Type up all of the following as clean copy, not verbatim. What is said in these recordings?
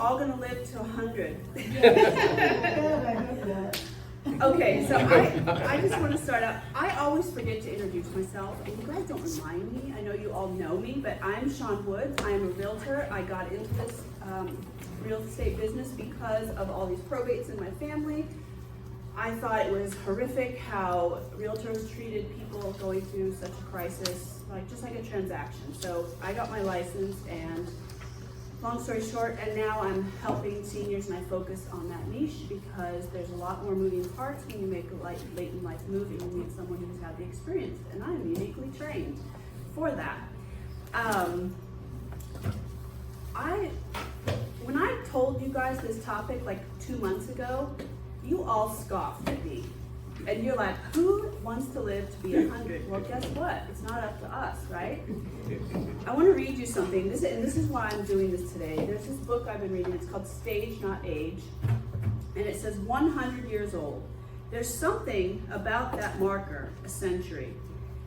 all gonna live to 100. Okay, so I just want to start out. I always forget to introduce myself, and you guys don't remind me. I know you all know me, but I'm Shawn Woods. I am a realtor. I got into this real estate business because of all these probates in my family. I thought it was horrific how realtors treated people going through such a crisis, just like a transaction. So I got my license, and long story short, and now I'm helping seniors, and I focus on that niche because there's a lot more moving parts when you make a late in life move, and you need someone who's had the experience, and I'm uniquely trained for that. When I told you guys this topic like 2 months ago, you all scoffed at me. And you're like, who wants to live to be 100? Well, guess what? It's not up to us, right? I want to read you something. This is why I'm doing this today. There's this book I've been reading. It's called Stage, Not Age. And it says 100 years old. There's something about that marker, a century.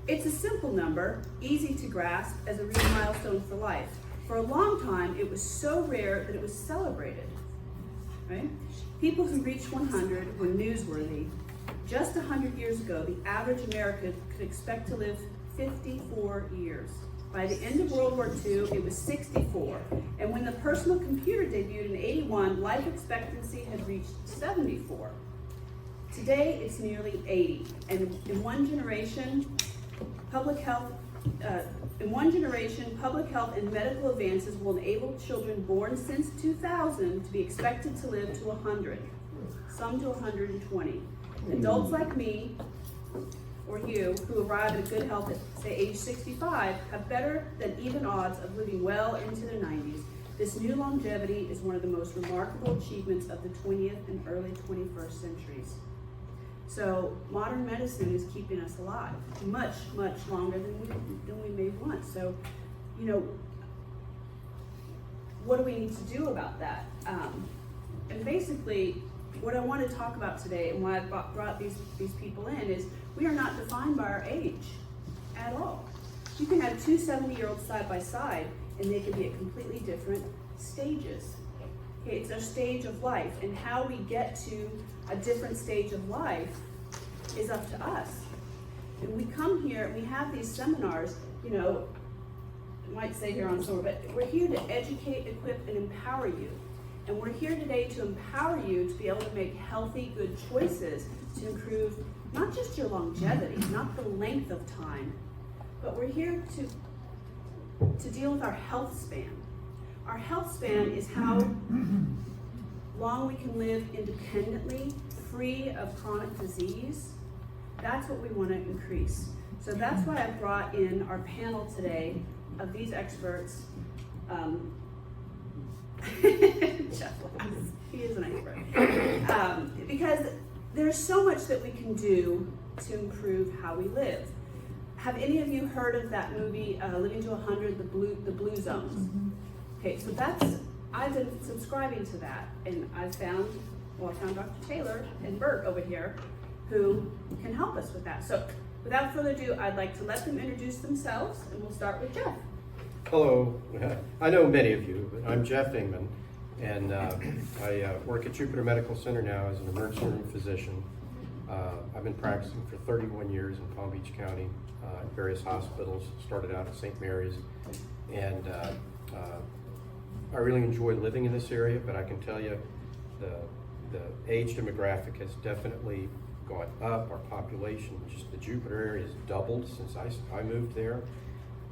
It's a simple number, easy to grasp as a real milestone for life. For a long time, it was so rare that it was celebrated, right? People who reached 100 were newsworthy. Just 100 years ago, the average American could expect to live 54 years. By the end of World War II, it was 64. And when the personal computer debuted in 81, life expectancy had reached 74. Today, it's nearly 80. And in one generation, public health and medical advances will enable children born since 2000 to be expected to live to 100, some to 120. Adults like me, or you, who arrive at good health at, say, age 65, have better than even odds of living well into their 90s. This new longevity is one of the most remarkable achievements of the 20th and early 21st centuries. So modern medicine is keeping us alive much, much longer than we may want. So, what do we need to do about that? And basically, what I want to talk about today, and why I brought these people in, is we are not defined by our age at all. You can have two 70-year-olds side by side, and they can be at completely different stages. Okay, it's our stage of life, and how we get to a different stage of life is up to us. And we come here and we have these seminars, I might say here on somewhere, but we're here to educate, equip, and empower you. And we're here today to empower you to be able to make healthy, good choices to improve not just your longevity, not the length of time, but we're here to deal with our health span. Our health span is how long we can live independently, free of chronic disease. That's what we want to increase. So that's why I brought in our panel today of these experts. Jeff laughs. He is an expert. Because there's so much that we can do to improve how we live. Have any of you heard of that movie, Living to 100, the Blue Zones? Mm-hmm. Okay, so I've been subscribing to that, and I found Dr. Taylor and Bert over here who can help us with that. So without further ado, I'd like to let them introduce themselves, and we'll start with Jeff. Hello, I know many of you, but I'm Jeff Ingman, and I work at Jupiter Medical Center now as an emergency room physician. I've been practicing for 31 years in Palm Beach County at various hospitals, started out at St. Mary's, and I really enjoy living in this area, but I can tell you the age demographic has definitely gone up. Our population, just the Jupiter area, has doubled since I moved there.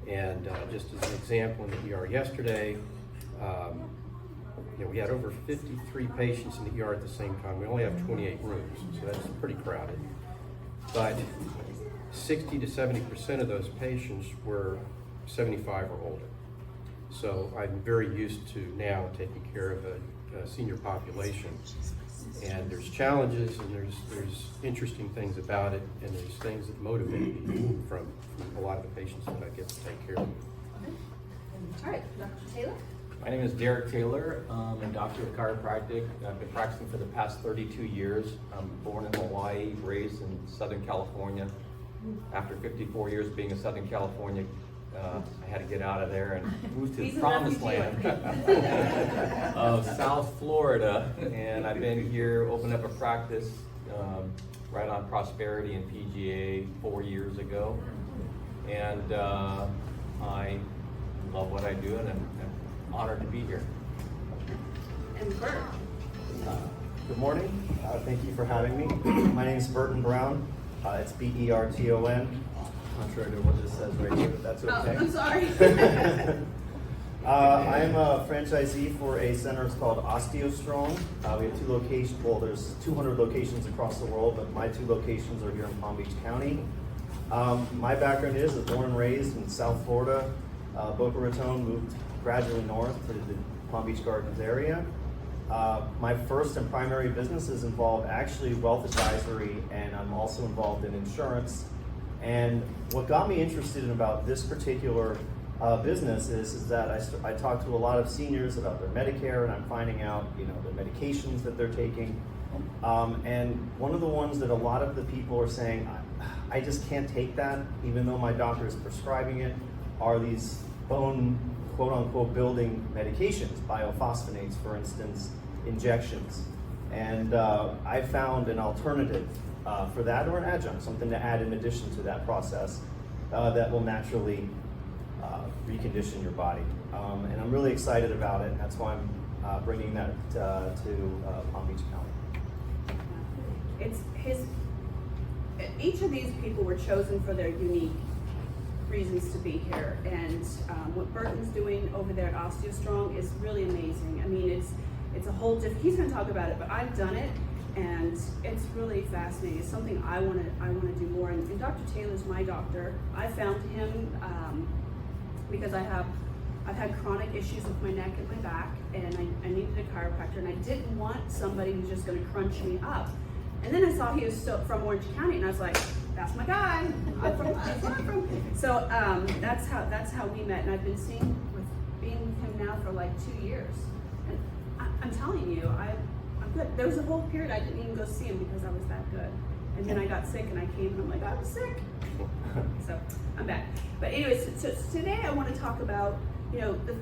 And just as an example, in the ER yesterday, we had over 53 patients in the ER at the same time. We only have 28 rooms, so that's pretty crowded. But 60 to 70% of those patients were 75 or older. So I'm very used to now taking care of a senior population. And there's challenges, and there's interesting things about it, and there's things that motivate me from a lot of the patients that I get to take care of. Okay. All right, Dr. Taylor. My name is Derek Taylor. I'm a doctor of chiropractic. I've been practicing for the past 32 years. I'm born in Hawaii, raised in Southern California. After 54 years being in Southern California, I had to get out of there and move to He's the a promised refugee. land of South Florida. And I've been here, opened up a practice right on Prosperity and PGA 4 years ago. And I love what I do, and I'm honored to be here. And Bert. Good morning. Thank you for having me. My name is Burton Brown. It's B-E-R-T-O-N. Contrary to what this says right here, but that's Oh, okay. I'm sorry. I am a franchisee for a center. It's called OsteoStrong. We have 2 locations. Well, there's 200 locations across the world, but my 2 locations are here in Palm Beach County. My background is born and raised in South Florida. Boca Raton, moved gradually north to the Palm Beach Gardens area. My first and primary businesses involve actually wealth advisory, and I'm also involved in insurance. And what got me interested in about this particular business is that I talked to a lot of seniors about their Medicare, and I'm finding out, the medications that they're taking. And one of the ones that a lot of the people are saying, I just can't take that, even though my doctor is prescribing it, are these bone, quote unquote, building medications, biophosphonates, for instance, injections. And I found an alternative for that, or an adjunct, something to add in addition to that process that will naturally recondition your body. And I'm really excited about it, and that's why I'm bringing that to Palm Beach County. Each of these people were chosen for their unique reasons to be here, and what Burton's doing over there at OsteoStrong is really amazing. I mean, it's a whole different. He's going to talk about it, but I've done it, and it's really fascinating. It's something I want to do more. And Dr. Taylor's my doctor. I found him because I've had chronic issues with my neck and my back, and I needed a chiropractor, and I didn't want somebody who's just going to crunch me up. And then I saw he was still from Orange County, and I was like, that's my guy. So that's how we met, and I've been being with him now for like 2 years. And I'm telling you, I'm good. There was a whole period I didn't even go see him because I was that good. And then I got sick, and I came, and I'm like, I was sick. So I'm back. But anyways, so today I want to talk about,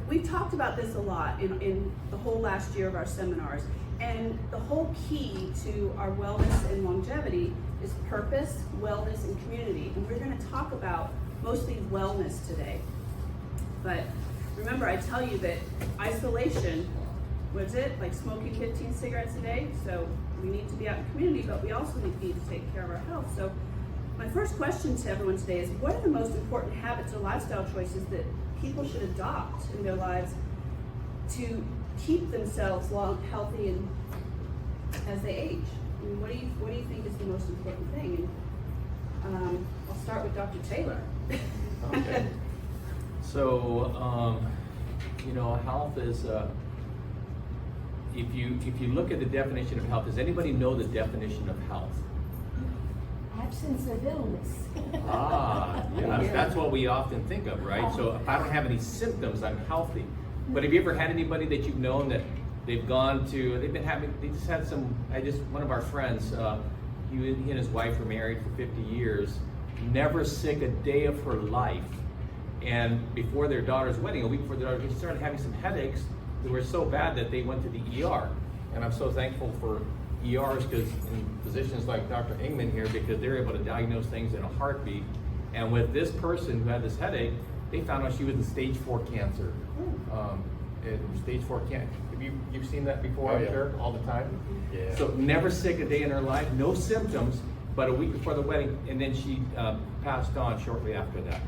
we've talked about this a lot in the whole last year of our seminars. And the whole key to our wellness and longevity is purpose, wellness, and community. And we're going to talk about mostly wellness today. But remember, I tell you that isolation, was it like smoking 15 cigarettes a day? So we need to be out in the community, but we also need to take care of our health. So my first question to everyone today is, what are the most important habits or lifestyle choices that people should adopt in their lives to keep themselves healthy and as they age? I mean, what do you think is the most important thing? And I'll start with Dr. Taylor. Okay. So, health is, if you look at the definition of health, does anybody know the definition of health? Absence of illness. Yes, that's what we often think of, right? So if I don't have any symptoms, I'm healthy. But have you ever had anybody that you've known that they just had one of our friends, he and his wife were married for 50 years, never sick a day of her life. And before their daughter's wedding, a week before their daughter, they started having some headaches that were so bad that they went to the ER. And I'm so thankful for ERs and physicians like Dr. Ingman here, because they're able to diagnose things in a heartbeat. And with this person who had this headache, they found out she was in stage 4 cancer. Stage 4 cancer. You've seen that before, I'm sure, all the time? Yeah. So never sick a day in her life, no symptoms, but a week before the wedding, and then she passed on shortly after that.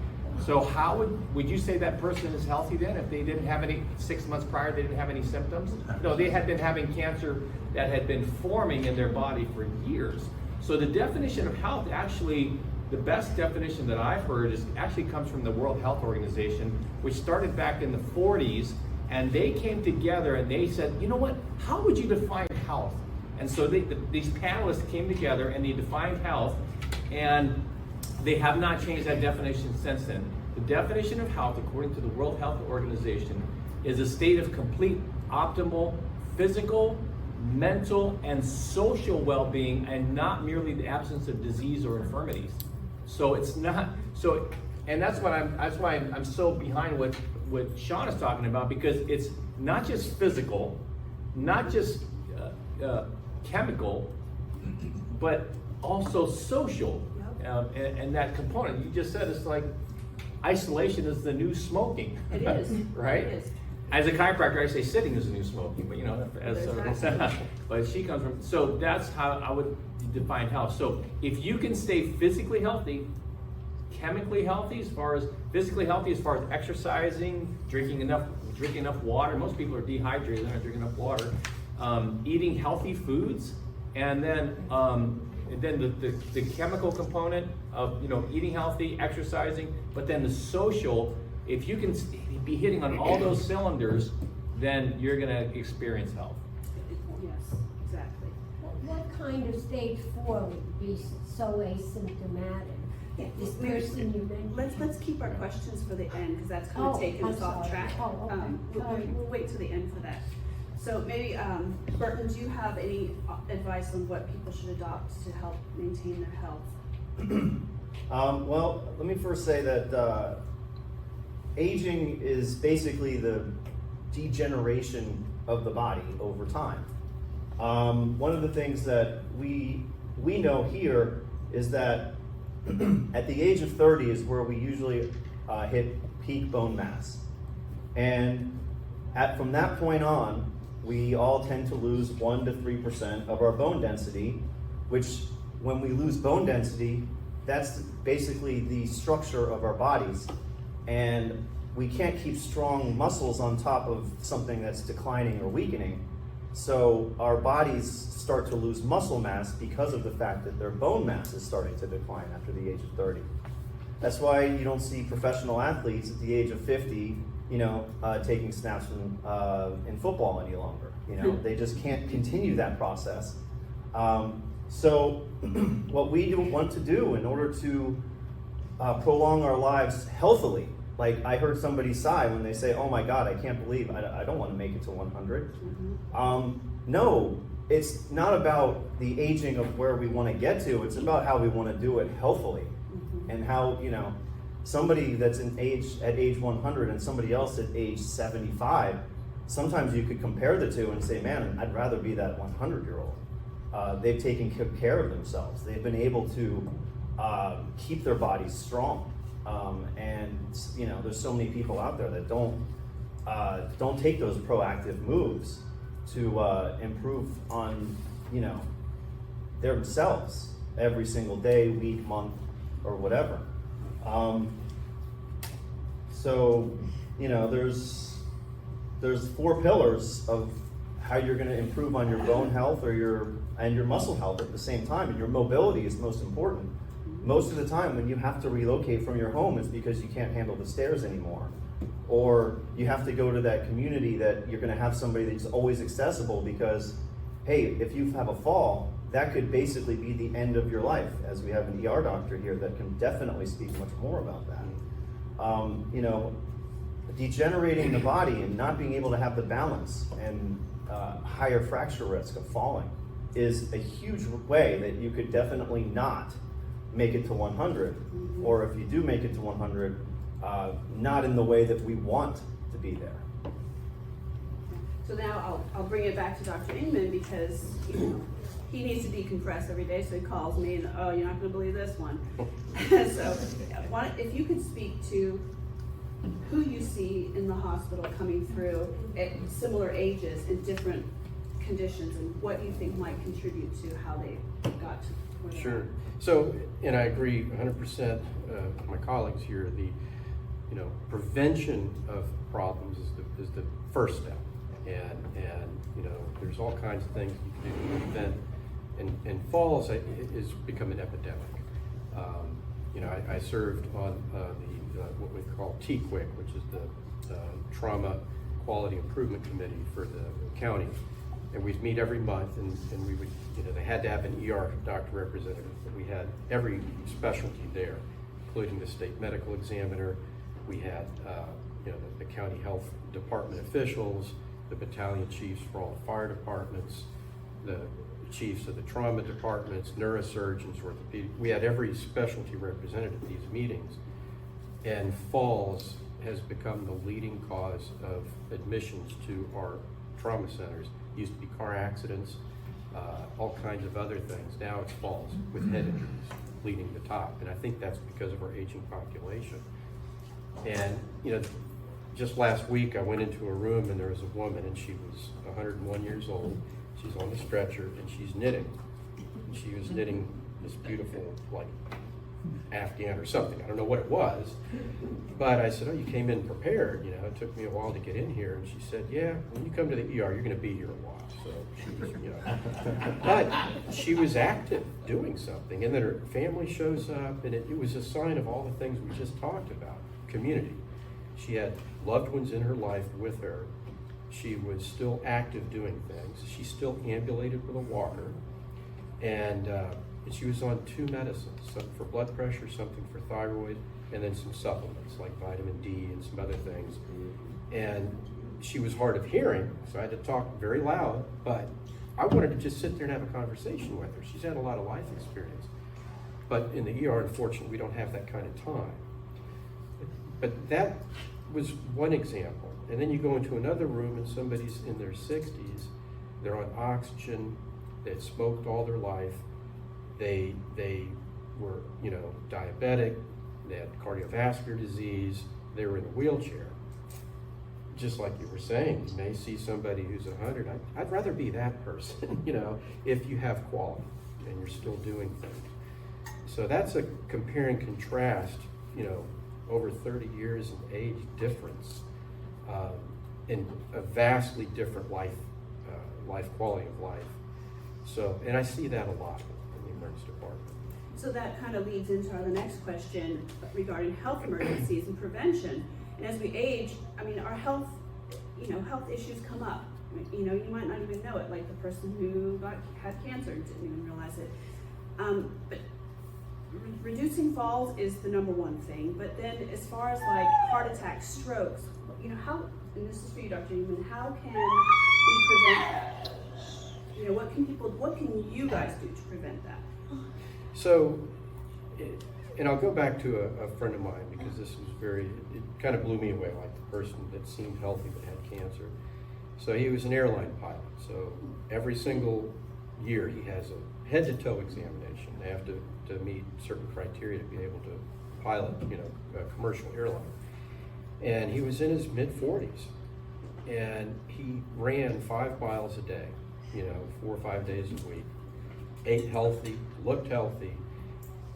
So how would you say that person is healthy then, if they didn't have any, 6 months prior, they didn't have any symptoms? No, they had been having cancer that had been forming in their body for years. So the definition of health, actually, the best definition that I've heard actually comes from the World Health Organization, which started back in the 40s, and they came together and they said, you know what, how would you define health? And so these panelists came together and they defined health, and they have not changed that definition since then. The definition of health, according to the World Health Organization, is a state of complete, optimal, physical, mental, and social well-being, and not merely the absence of disease or infirmities. So it's not, And that's why I'm so behind what Shawn is talking about, because it's not just physical, not just chemical, but also social. And that component, you just said, it's like isolation is the new smoking. It is. Right? It is. As a chiropractor, I say sitting is the new smoking, but you know, but she comes from, so that's how I would define health. So if you can stay physically healthy, chemically healthy, as far as physically healthy, as far as exercising, drinking enough water. Most people are dehydrated, they're not drinking enough water. Eating healthy foods, and then the chemical component of, you know, eating healthy, exercising, but then the social. If you can be hitting on all those cylinders, then you're going to experience health. Yes, exactly. What kind of stage 4 would be so asymptomatic? This Maybe- person you mentioned. Let's keep our questions for the end, because that's kind Oh, of taking I'm us off sorry. track. Oh, okay. Sorry. We'll wait till the end for that. So maybe, Burton, do you have any advice on what people should adopt to help maintain their health? Well, let me first say that aging is basically the degeneration of the body over time. One of the things that we know here is that at the age of 30 is where we usually hit peak bone mass. And from that point on, we all tend to lose 1 to 3% of our bone density, which when we lose bone density, that's basically the structure of our bodies. And we can't keep strong muscles on top of something that's declining or weakening. So our bodies start to lose muscle mass because of the fact that their bone mass is starting to decline after the age of 30. That's why you don't see professional athletes at the age of 50, taking snaps in football any longer. They just can't continue that process. So what we want to do in order to prolong our lives healthily, like I heard somebody sigh when they say, "Oh my God, I can't believe I don't want to make it to 100." No, it's not about the aging of where we want to get to. It's about how we want to do it healthily, and how somebody that's at age 100 and somebody else at age 75. Sometimes you could compare the two and say, "Man, I'd rather be that 100-year-old." They've taken care of themselves. They've been able to keep their bodies strong. And there's so many people out there that don't take those proactive moves to improve on themselves every single day, week, month, or whatever. So there's 4 pillars of how you're going to improve on your bone health or your muscle health at the same time, and your mobility is most important. Most of the time when you have to relocate from your home, it's because you can't handle the stairs anymore. Or you have to go to that community that you're going to have somebody that's always accessible, because, hey, if you have a fall, that could basically be the end of your life, as we have an ER doctor here that can definitely speak much more about that. Degenerating the body and not being able to have the balance and higher fracture risk of falling is a huge way that you could definitely not make it to 100, or if you do make it to 100, not in the way that we want to be there. So now I'll bring it back to Dr. Inman, because he needs to decompress every day, so he calls me and, "Oh, you're not going to believe this one." So if you could speak to who you see in the hospital coming through at similar ages in different conditions, and what you think might contribute to how they got to where they're Sure. at. So, and I agree 100% with my colleagues here. The prevention of problems is the first step, and there's all kinds of things you can do to prevent. And falls is become an epidemic. I served on what we call TQIC, which is the Trauma Quality Improvement Committee for the county. And we'd meet every month, and we would, they had to have an ER doctor representative, but we had every specialty there, including the state medical examiner. We had, the county health department officials, the battalion chiefs for all the fire departments, the chiefs of the trauma departments, neurosurgeons, orthopedic. We had every specialty represented at these meetings. And falls has become the leading cause of admissions to our trauma centers. Used to be car accidents, all kinds of other things. Now it's falls with head injuries leading the top. And I think that's because of our aging population. And, you know, just last week I went into a room and there was a woman and she was 101 years old. She's on the stretcher and she's knitting. And she was knitting this beautiful, like, Afghan or something. I don't know what it was. But I said, oh, you came in prepared. You know, it took me a while to get in here. And she said, yeah, when you come to the ER, you're going to be here a while. So she was, you know. But she was active, doing something. And then her family shows up, and it was a sign of all the things we just talked about. Community. She had loved ones in her life with her. She was still active doing things. She still ambulated with a walker. And she was on 2 medicines, something for blood pressure, something for thyroid, and then some supplements like vitamin D and some other things. And she was hard of hearing, so I had to talk very loud, but I wanted to just sit there and have a conversation with her. She's had a lot of life experience. But in the ER, unfortunately, we don't have that kind of time. But that was one example. And then you go into another room and somebody's in their 60s, they're on oxygen, they had smoked all their life, they were, you know, diabetic, they had cardiovascular disease, they were in a wheelchair. Just like you were saying, you may see somebody who's 100, I'd rather be that person, you know, if you have quality and you're still doing things. So that's a compare and contrast, you know, over 30 years in age difference, in a vastly different life quality of life. So, and I see that a lot in the emergency department. So that kind of leads into the next question regarding health emergencies and prevention. And as we age, I mean, our health, you know, health issues come up. You know, you might not even know it, like the person who had cancer and didn't even realize it. But reducing falls is the #1 thing. But then as far as like heart attacks, strokes, you know, how, and this is for you, Dr. Newman, how can we prevent that? You know, what can you guys do to prevent that? So, and I'll go back to a friend of mine because this was it kind of blew me away, like the person that seemed healthy but had cancer. So he was an airline pilot. So every single year he has a head to toe examination. They have to meet certain criteria to be able to pilot, you know, a commercial airline. And he was in his mid-40s and he ran 5 miles a day, you know, 4 or 5 days a week, ate healthy, looked healthy.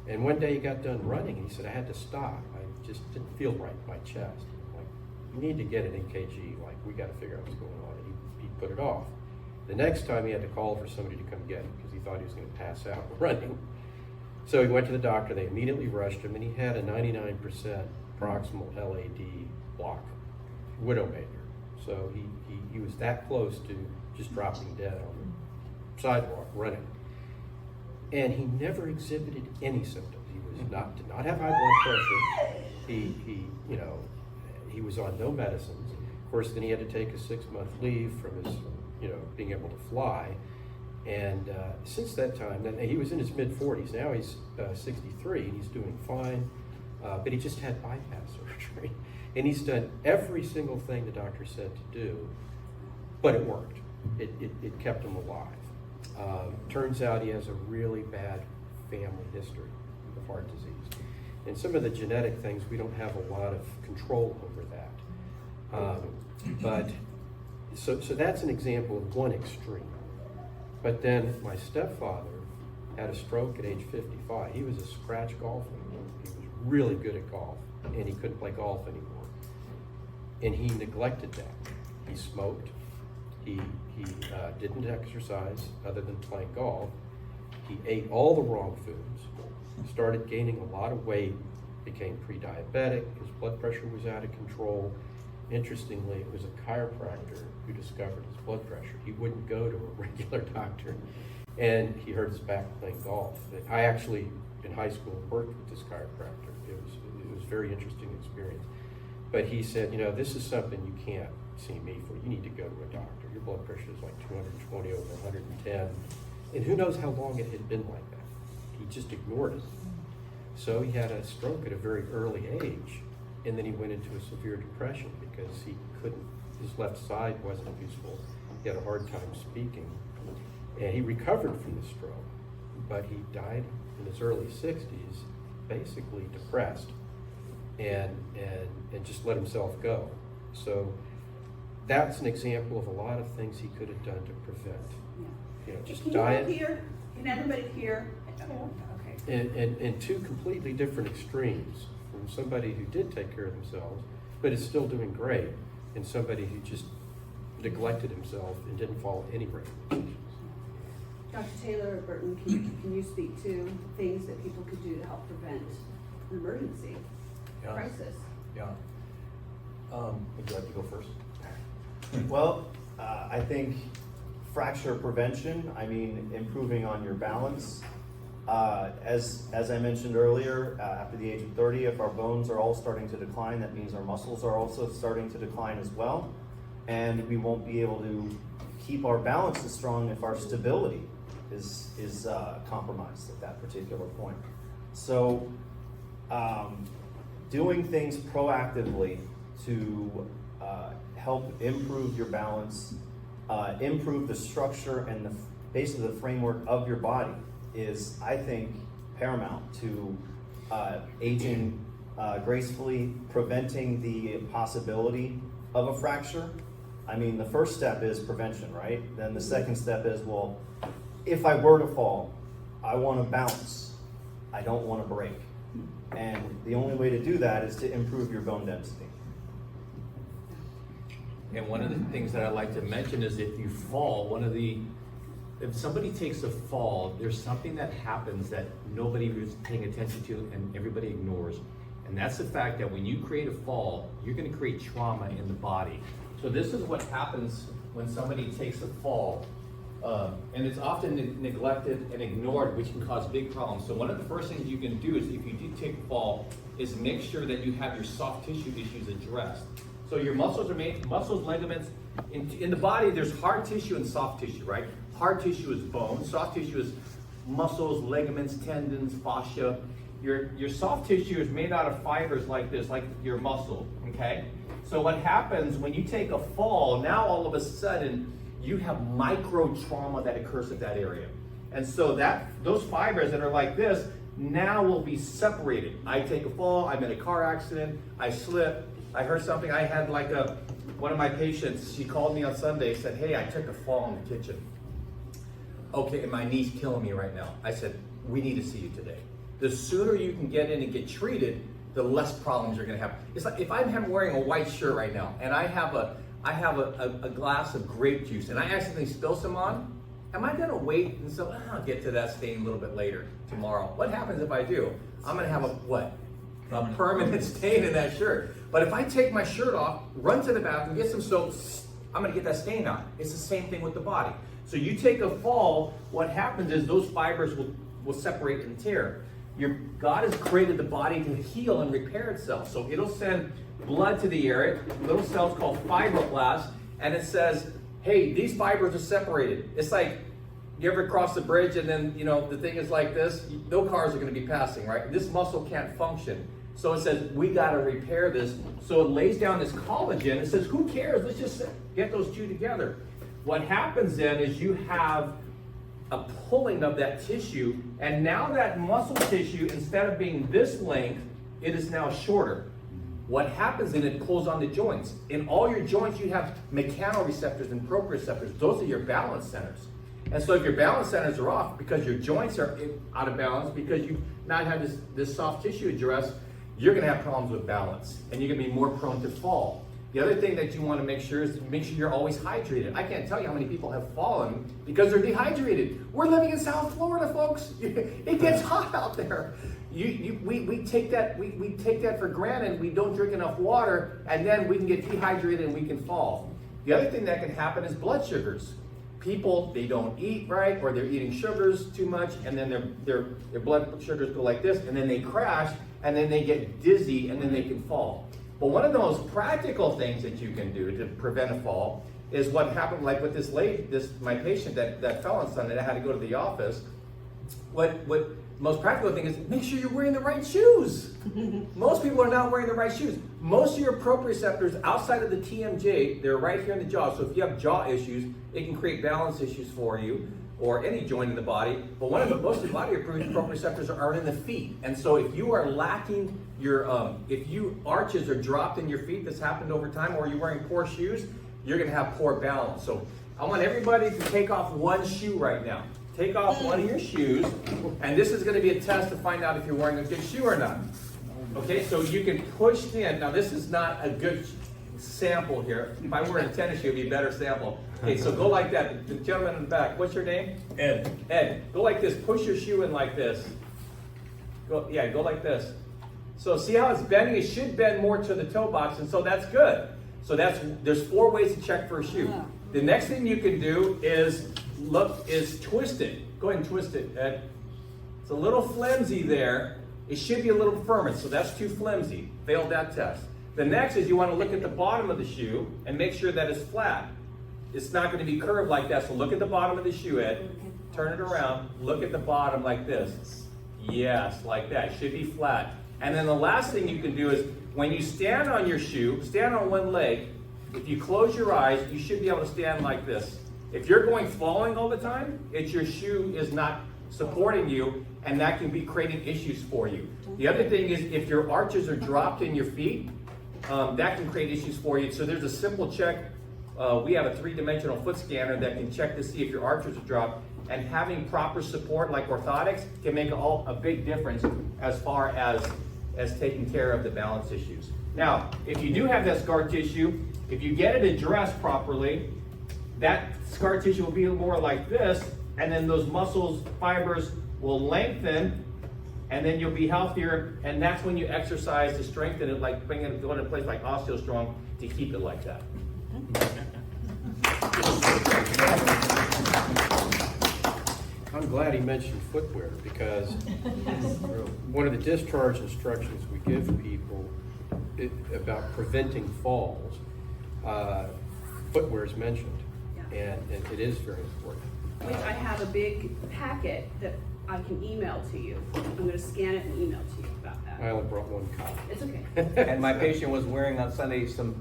And one day he got done running and he said, I had to stop. I just didn't feel right in my chest. I'm like, you need to get an EKG, like we got to figure out what's going on. And he put it off. The next time he had to call for somebody to come get him because he thought he was going to pass out running. So he went to the doctor, they immediately rushed him, and he had a 99% proximal LAD block, widowmaker. So he was that close to just dropping dead on the sidewalk running. And he never exhibited any symptoms. He was did not have high blood pressure. You know, he was on no medicines. Of course, then he had to take a 6-month leave from his, you know, being able to fly. And since that time, then he was in his mid-40s. Now he's 63 and he's doing fine. But he just had bypass surgery. And he's done every single thing the doctor said to do, but it worked. It kept him alive. Turns out he has a really bad family history of heart disease. And some of the genetic things, we don't have a lot of control over that. But so that's an example of one extreme. But then my stepfather had a stroke at age 55. He was a scratch golfer. He was really good at golf, and he couldn't play golf anymore. And he neglected that. He smoked. He didn't exercise other than playing golf. He ate all the wrong foods, started gaining a lot of weight, became pre-diabetic, his blood pressure was out of control. Interestingly, it was a chiropractor who discovered his blood pressure. He wouldn't go to a regular doctor, and he hurt his back playing golf. I actually, in high school, worked with this chiropractor. It was a very interesting experience. But he said, you know, this is something you can't see me for. You need to go to a doctor. Your blood pressure is like 220 over 110. And who knows how long it had been like that. He just ignored it. So he had a stroke at a very early age. and then he went into a severe depression because he couldn't, his left side wasn't useful. He had a hard time speaking. And he recovered from the stroke, but he died in his early 60s, basically depressed, and just let himself go. So that's an example of a lot of things he could have done to prevent. Yeah. You know, just Can diet. you hear? Can everybody hear? Okay. And two completely different extremes, from somebody who did take care of themselves, but is still doing great, and somebody who just neglected himself and didn't follow any recommendations. Dr. Taylor or Burton, can you speak to things that people could do to help prevent an emergency crisis? Yeah. Would you like to go first? Well, I think fracture prevention, I mean, improving on your balance. As I mentioned earlier, after the age of 30, if our bones are all starting to decline, that means our muscles are also starting to decline as well. And we won't be able to keep our balance as strong if our stability is compromised at that particular point. So doing things proactively to help improve your balance, improve the structure and basically the framework of your body is, I think, paramount to aging gracefully, preventing the possibility of a fracture. I mean, the first step is prevention, right? Then the second step is, well, if I were to fall, I want to bounce. I don't want to break. And the only way to do that is to improve your bone density. And one of the things that I like to mention is if you fall, if somebody takes a fall, there's something that happens that nobody is paying attention to and everybody ignores. And that's the fact that when you create a fall, you're going to create trauma in the body. So this is what happens when somebody takes a fall. And it's often neglected and ignored, which can cause big problems. So one of the first things you can do is, if you do take a fall, is make sure that you have your soft tissue issues addressed. So your muscles are made, muscles, ligaments, in the body there's hard tissue and soft tissue, right? Hard tissue is bone, soft tissue is muscles, ligaments, tendons, fascia. Your soft tissue is made out of fibers like this, like your muscle, okay? So what happens when you take a fall, now all of a sudden you have micro trauma that occurs at that area. And so those fibers that are like this now will be separated. I take a fall, I'm in a car accident, I slip, I heard something. I had one of my patients, she called me on Sunday, said, hey, I took a fall in the kitchen. Okay, and my knee's killing me right now. I said, we need to see you today. The sooner you can get in and get treated, the less problems you're gonna have. It's like if I'm wearing a white shirt right now and I have a glass of grape juice and I accidentally spill some on, am I gonna wait and say, I'll get to that stain a little bit later, tomorrow? What happens if I do? I'm gonna have a permanent stain in that shirt. But if I take my shirt off, run to the bathroom, get some soap, I'm gonna get that stain out. It's the same thing with the body. So you take a fall, what happens is those fibers will separate and tear. God has created the body to heal and repair itself. So it'll send blood to the area, little cells called fibroblasts, and it says, hey, these fibers are separated. It's like, you ever cross the bridge and then, the thing is like this? No cars are gonna be passing, right? This muscle can't function. So it says, we gotta repair this. So it lays down this collagen. It says, who cares? Let's just get those two together. What happens then is you have a pulling of that tissue, and now that muscle tissue, instead of being this length, it is now shorter. What happens then, it pulls on the joints. In all your joints, you have mechanoreceptors and proprioceptors. Those are your balance centers. And so if your balance centers are off because your joints are out of balance, because you've not had this soft tissue addressed, you're gonna have problems with balance, and you're gonna be more prone to fall. The other thing that you want to make sure is to make sure you're always hydrated. I can't tell you how many people have fallen because they're dehydrated. We're living in South Florida, folks. It gets hot out there. We take that for granted. We don't drink enough water, and then we can get dehydrated and we can fall. The other thing that can happen is blood sugars. People, they don't eat right, or they're eating sugars too much, and then their blood sugars go like this, and then they crash, and then they get dizzy, and then they can fall. But one of the most practical things that you can do to prevent a fall is what happened, like with my patient that fell on Sunday. I had to go to the office. What most practical thing is make sure you're wearing the right shoes. Most people are not wearing the right shoes. Most of your proprioceptors outside of the TMJ, they're right here in the jaw. So if you have jaw issues, it can create balance issues for you or any joint in the body. But most of a lot of your proprioceptors are in the feet. And so if you are lacking your, if you arches are dropped in your feet, that's happened over time, or you're wearing poor shoes, you're gonna have poor balance. So I want everybody to take off one shoe right now. Take off one of your shoes, and this is going to be a test to find out if you're wearing a good shoe or not. Okay, so you can push in. Now this is not a good sample here. If I were in a tennis shoe, it'd be a better sample. Okay, so go like that. The gentleman in the back, what's your name? Ed. Ed, go like this. Push your shoe in like this. Go, yeah, go like this. So see how it's bending? It should bend more to the toe box, and so that's good. So there's 4 ways to check for a shoe. The next thing you can do is twist it. Go ahead and twist it, Ed. It's a little flimsy there. It should be a little firmer, so that's too flimsy. Failed that test. The next is you want to look at the bottom of the shoe and make sure that it's flat. It's not going to be curved like that, so look at the bottom of the shoe, Ed. Turn it around. Look at the bottom like this. Yes, like that. It should be flat. And then the last thing you can do is when you stand on your shoe, stand on one leg. If you close your eyes, you should be able to stand like this. If you're falling all the time, it's your shoe is not supporting you, and that can be creating issues for you. The other thing is if your arches are dropped in your feet, that can create issues for you. So there's a simple check. We have a 3-dimensional foot scanner that can check to see if your arches are dropped, and having proper support like orthotics can make a big difference as far as taking care of the balance issues. Now, if you do have that scar tissue, if you get it addressed properly, that scar tissue will be more like this, and then those muscles, fibers will lengthen, and then you'll be healthier, and that's when you exercise to strengthen it, like bring it going to a place like OsteoStrong to keep it like that. I'm glad he mentioned footwear, because one of the discharge instructions we give people about preventing falls, footwear is mentioned, and it is very important. Which I have a big packet that I can email to you. I'm going to scan it and email to you about I that. only brought one copy. It's okay. And my patient was wearing on Sunday some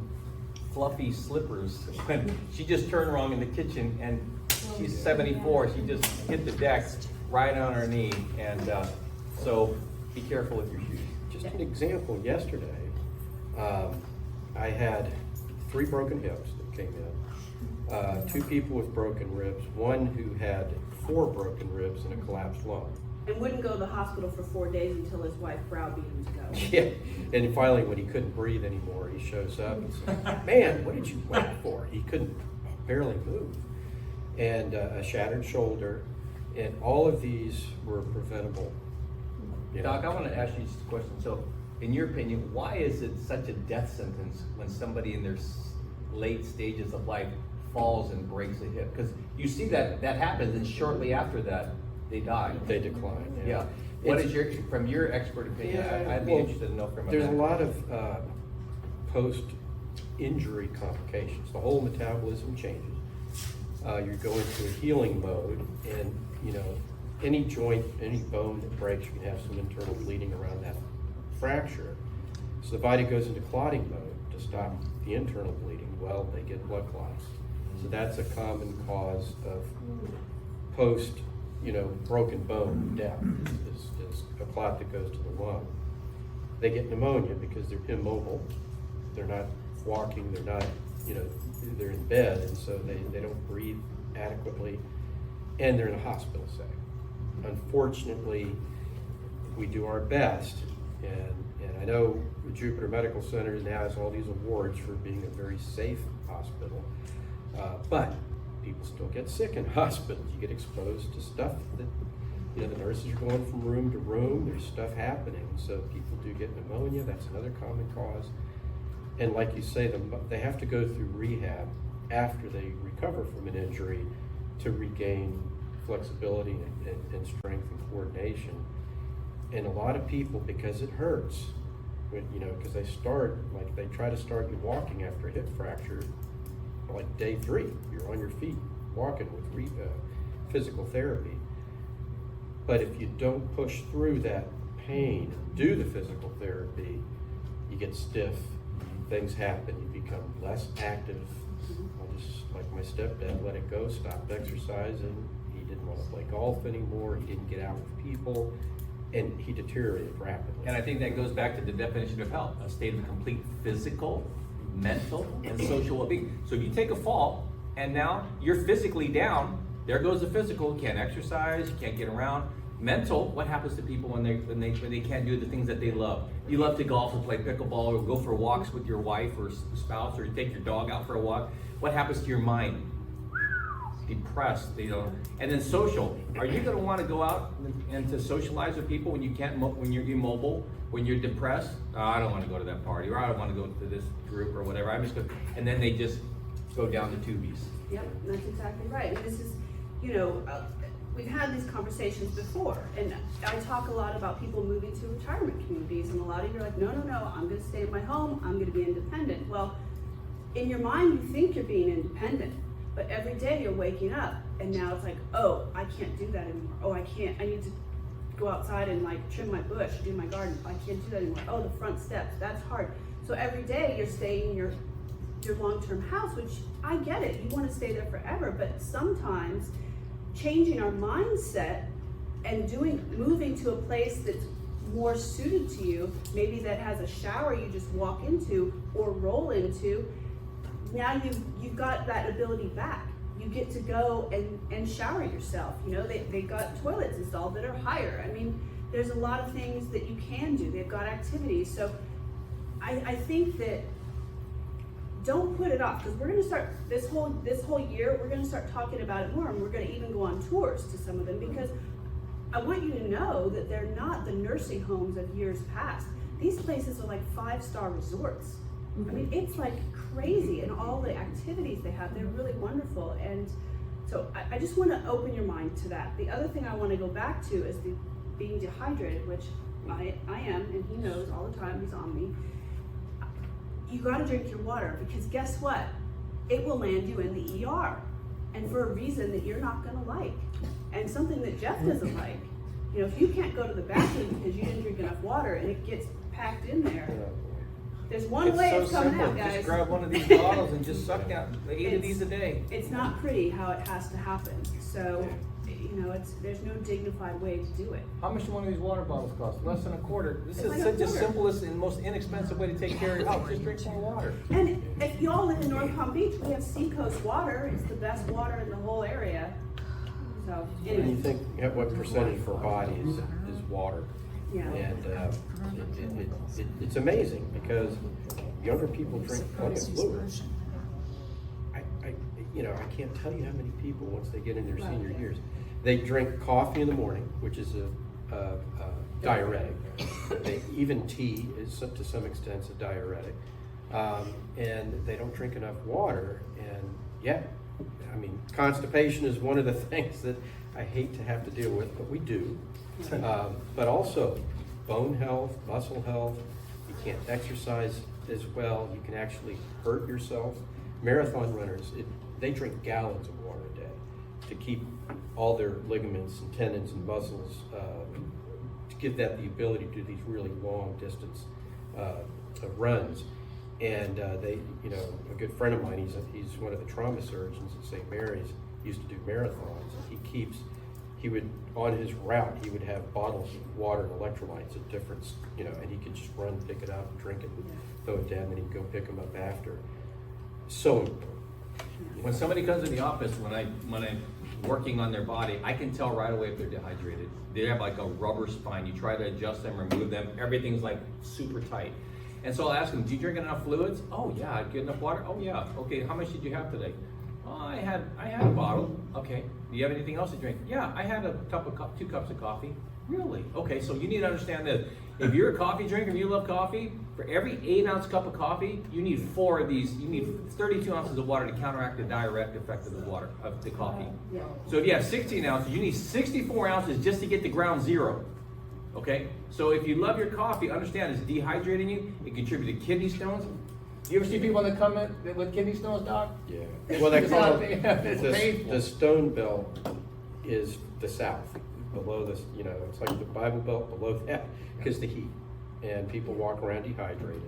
fluffy slippers when she just turned wrong in the kitchen, and she's 74. She just hit the deck right on her knee, and so be careful with your shoes. Just an example, yesterday, I had 3 broken hips that came in, 2 people with broken ribs, one who had 4 broken ribs and a collapsed lung. And wouldn't go to the hospital for 4 days until his wife browbeat him to go. Yeah, and finally when he couldn't breathe anymore, he shows up and says, "Man, what did you wait for?" He couldn't barely move. And a shattered shoulder, and all of these were preventable. You know? Doc, I want to ask you just a question. So, in your opinion, why is it such a death sentence when somebody in their late stages of life falls and breaks a hip? Because you see that happens, and shortly after that, they die. They decline. Yeah. What is from your expert opinion? I'd be interested to know from There's a lot of post-injury complications. The whole metabolism changes. You're going through a healing mode, and any joint, any bone that breaks, you can have some internal bleeding around that fracture. So the body goes into clotting mode to stop the internal bleeding. Well, they get blood clots. So that's a common cause of post, broken bone death, is a clot that goes to the lung. They get pneumonia because they're immobile. They're not walking, they're not, they're in bed, and so they don't breathe adequately, and they're in a hospital setting. Unfortunately, we do our best, and I know the Jupiter Medical Center now has all these awards for being a very safe hospital, but people still get sick in hospitals. You get exposed to stuff that, the nurses are going from room to room, there's stuff happening, so people do get pneumonia. That's another common cause. And like you say, they have to go through rehab after they recover from an injury to regain flexibility and strength and coordination. And a lot of people, because it hurts, because they try to start you walking after a hip fracture, like day 3, you're on your feet walking with physical therapy. But if you don't push through that pain, do the physical therapy, you get stiff, things happen, you become less active. I'll just, like my stepdad, let it go, stopped exercising. He didn't want to play golf anymore. He didn't get out with people, and he deteriorated rapidly. And I think that goes back to the definition of health, a state of complete physical, mental, and social well-being. So if you take a fall and now you're physically down, there goes the physical. You can't exercise, you can't get around. Mental, what happens to people when they can't do the things that they love? You love to golf or play pickleball or go for walks with your wife or spouse, or take your dog out for a walk. What happens to your mind? Depressed, you know. And then social. Are you going to want to go out and to socialize with people when you can't, when you're immobile, when you're depressed? Oh, I don't want to go to that party, or I don't want to go to this group or whatever. I'm just going. And then they just go down the tubies. Yep, that's exactly right. And this is, you know, we've had these conversations before, and I talk a lot about people moving to retirement communities, and a lot of you are like, no, I'm going to stay in my home, I'm going to be independent. Well, in your mind, you think you're being independent, but every day you're waking up, and now it's like, oh, I can't do that anymore. Oh, I need to go outside and like trim my bush, do my garden. I can't do that anymore. Oh, the front steps, that's hard. So every day you're staying in your long-term house, which I get it, you want to stay there forever, but sometimes changing our mindset and moving to a place that's more suited to you, maybe that has a shower you just walk into or roll into, now you've got that ability back. You get to go and shower yourself. You know, they got toilets installed that are higher. I mean, there's a lot of things that you can do. They've got activities. So I think that don't put it off, because we're going to start this whole year, we're going to start talking about it more, and we're going to even go on tours to some of them, because I want you to know that they're not the nursing homes of years past. These places are like 5-star resorts. I mean, it's like crazy, and all the activities they have, they're really wonderful. And so I just want to open your mind to that. The other thing I want to go back to is the being dehydrated, which I am, and he knows all the time, he's on me. You got to drink your water, because guess what? It will land you in the ER, and for a reason that you're not going to like, and something that Jeff doesn't like. You know, if you can't go to the bathroom because you didn't drink enough water and it gets packed in there, there's one way it's coming out, guys. Just grab one of these bottles and just suck out 8 of these a day. It's not pretty how it has to happen. So, you know, there's no dignified way to do it. How much do one of these water bottles cost? Less than a quarter. This It's is like a such a quarter. simplest and most inexpensive way to take care of your health. Just drink more water. And if you all live in North Palm Beach, we have Seacoast water. It's the best water in the whole area. So, When you anyway, think at what percentage of our body is water, yeah. and it's amazing, because younger people drink plenty of fluids. I can't tell you how many people, once they get in their senior years, they drink coffee in the morning, which is a diuretic. Even tea is to some extent a diuretic, and they don't drink enough water. And yeah, I mean, constipation is one of the things that I hate to have to deal with, but we do. But also bone health, muscle health. You can't exercise as well. You can actually hurt yourself. Marathon runners, they drink gallons of water a day to keep all their ligaments and tendons and muscles, to give that the ability to do these really long distance runs. And a good friend of mine, he's one of the trauma surgeons at St. Mary's, used to do marathons, and he would, on his route, he would have bottles of water and electrolytes at different, and he could just run, pick it up, drink it, throw it down, then he'd go pick them up after. So important. When somebody comes in the office, when I'm working on their body, I can tell right away if they're dehydrated. They have like a rubber spine. You try to adjust them, remove them, everything's like super tight. And so I'll ask them, do you drink enough fluids? Oh yeah. Get enough water? Oh yeah. Okay, how much did you have today? Oh, I had a bottle. Okay. Do you have anything else to drink? Yeah, I had 2 cups of coffee. Really? Okay, so you need to understand this. If you're a coffee drinker and you love coffee, for every 8-ounce cup of coffee, you need 4 of these. You need 32 ounces of water to counteract the diuretic effect of the coffee. Yeah. So if you have 16 ounces, you need 64 ounces just to get to ground zero. Okay? So if you love your coffee, understand it's dehydrating you. It contributes to kidney stones. You ever see people in the comment with kidney stones, Doc? Yeah. Well, they call it It's painful. the stone belt is the South. below this, you know, it's like the Bible Belt below that because the heat, and people walk around dehydrated.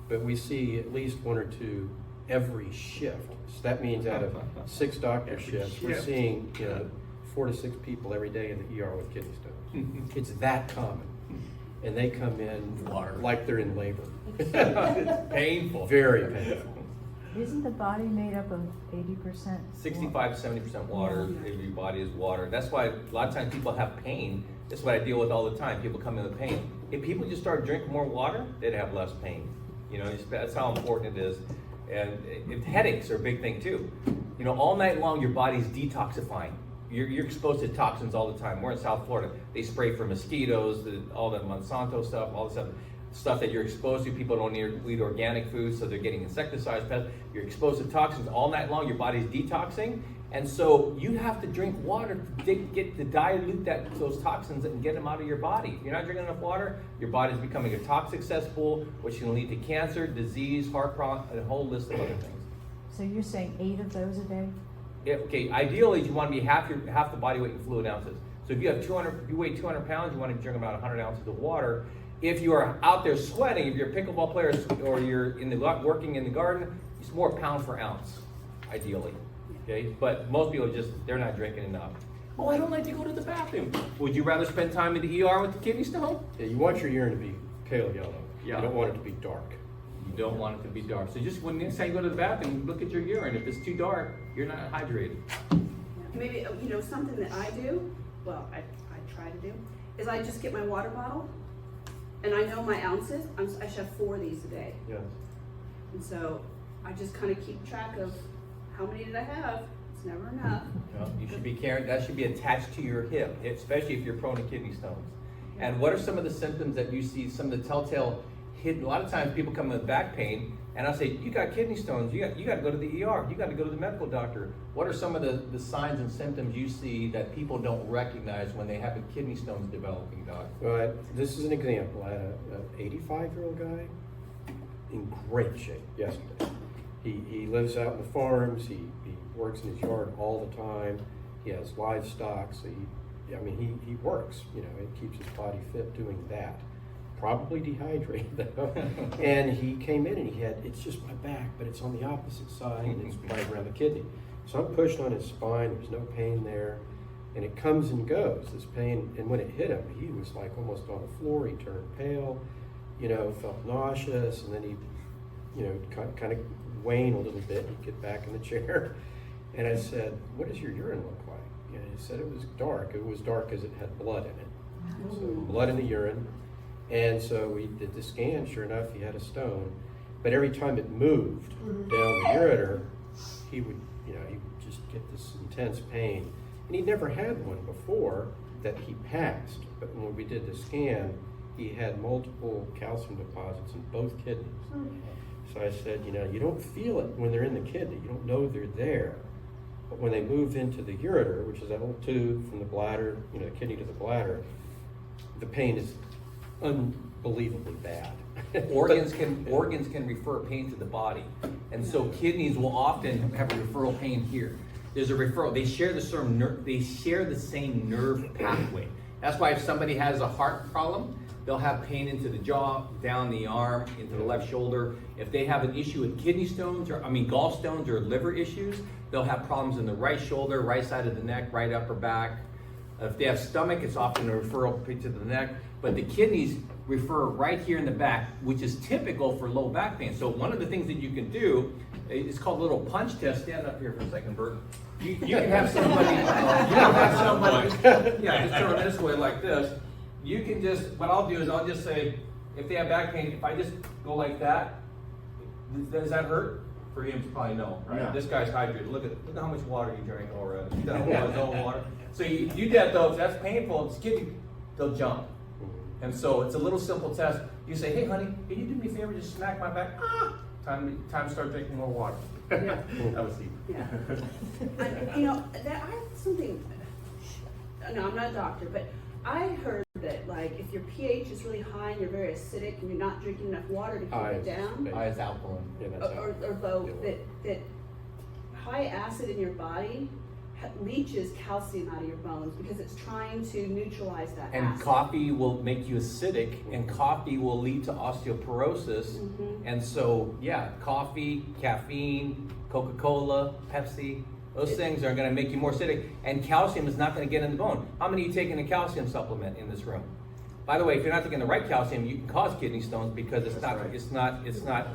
But we see at least 1 or 2 every shift. So that means out of 6 doctor shifts, we're seeing, you know, 4 to 6 people every day in the ER with kidney stones. It's that common. And they come in like they're in labor. Painful. Very painful. Isn't the body made up of 80%? 65 to 70% water. Your body is water. That's why a lot of times people have pain. That's what I deal with all the time. People come in with pain. If people just start drinking more water, they'd have less pain. You know, that's how important it is. And headaches are a big thing too. You know, all night long your body's detoxifying. You're exposed to toxins all the time. We're in South Florida. They spray for mosquitoes, all the Monsanto stuff, all the stuff that you're exposed to. People don't eat organic foods, so they're getting insecticides, pests. You're exposed to toxins all night long. Your body's detoxing. And so you have to drink water to get to dilute those toxins and get them out of your body. If you're not drinking enough water, your body's becoming a toxic cesspool, which can lead to cancer, disease, heart problems, and a whole list of other things. So you're saying 8 of those a day? Okay, ideally you want to be half the body weight in fluid ounces. So if you weigh 200 pounds, you want to drink about 100 ounces of water. If you are out there sweating, if you're a pickleball player or you're working in the garden, it's more pound per ounce, ideally. Okay, but most people they're not drinking enough. Oh, I don't like to go to the bathroom. Would you rather spend time in the ER with the kidney stone? Yeah, you want your urine to be pale yellow. Yeah. You don't want it to be dark. You don't want it to be dark. So just when next time you go to the bathroom, look at your urine. If it's too dark, you're not hydrated. Maybe, you know, something that I do, well, I try to do, is I just get my water bottle, and I know my ounces. I should have 4 of these a day. Yes. And so I just kind of keep track of how many did I have. It's never enough. You should be carrying, that should be attached to your hip, especially if you're prone to kidney stones. And what are some of the symptoms that you see, some of the telltale hidden? A lot of times people come with back pain, and I'll say, you got kidney stones, you got to go to the ER, you got to go to the medical doctor. What are some of the signs and symptoms you see that people don't recognize when they have a kidney stones developing, Doc? Well, this is an example. I had an 85-year-old guy in great shape yesterday. He lives out in the farms, he works in his yard all the time, he has livestock, so he works, you know, it keeps his body fit doing that. Probably dehydrated though. And he came in and it's just my back, but it's on the opposite side and it's right around the kidney. So I'm pushed on his spine, there's no pain there, and it comes and goes, this pain, and when it hit him, he was like almost on the floor, he turned pale, you know, felt nauseous, and then he, you know, kind of wane a little bit, he'd get back in the chair. And I said, what does your urine look like? And he said it was dark. It was dark because it had blood in it. So blood in the urine. And so we did the scan, sure enough, he had a stone. But every time it moved down the ureter, he would just get this intense pain. And he never had one before that he passed. But when we did the scan, he had multiple calcium deposits in both kidneys. So I said, you know, you don't feel it when they're in the kidney. You don't know they're there. But when they move into the ureter, which is that little tube from the bladder, you know, the kidney to the bladder, the pain is unbelievably bad. Organs can refer pain to the body, and so kidneys will often have a referral pain here. There's a referral. They share the same nerve pathway. That's why if somebody has a heart problem, they'll have pain into the jaw, down the arm, into the left shoulder. If they have an issue with kidney stones, gallstones or liver issues, they'll have problems in the right shoulder, right side of the neck, right upper back. If they have stomach, it's often a referral to the neck. But the kidneys refer right here in the back, which is typical for low back pain. So one of the things that you can do is called a little punch test. Stand up here for a second, Bert. You can have somebody, yeah, just turn this way like this. You can what I'll do is I'll just say, if they have back pain, if I just go like that, does that hurt? For him, probably no, right? No. This guy's hydrated. Look at how much water you drank already. He's done his own water. So you do that though, if that's painful, it's kidney, they'll jump. And so it's a little simple test. You say, hey honey, can you do me a favor, just smack my back? Time to start drinking more water. Yeah. That was deep. Yeah. You know, I have something, no, I'm not a doctor, but I heard that like if your pH is really high and you're very acidic and you're not drinking enough water to keep it down, It's alkaline. Yeah, that's or low, that high acid in your body leaches calcium out of your bones because it's trying to neutralize that And acid. coffee will make you acidic, and coffee will lead to osteoporosis. And so, yeah, coffee, caffeine, Coca-Cola, Pepsi, those things are gonna make you more acidic, and calcium is not gonna get in the bone. How many of you taking a calcium supplement in this room? By the way, if you're not taking the right calcium, you can cause kidney stones because it's not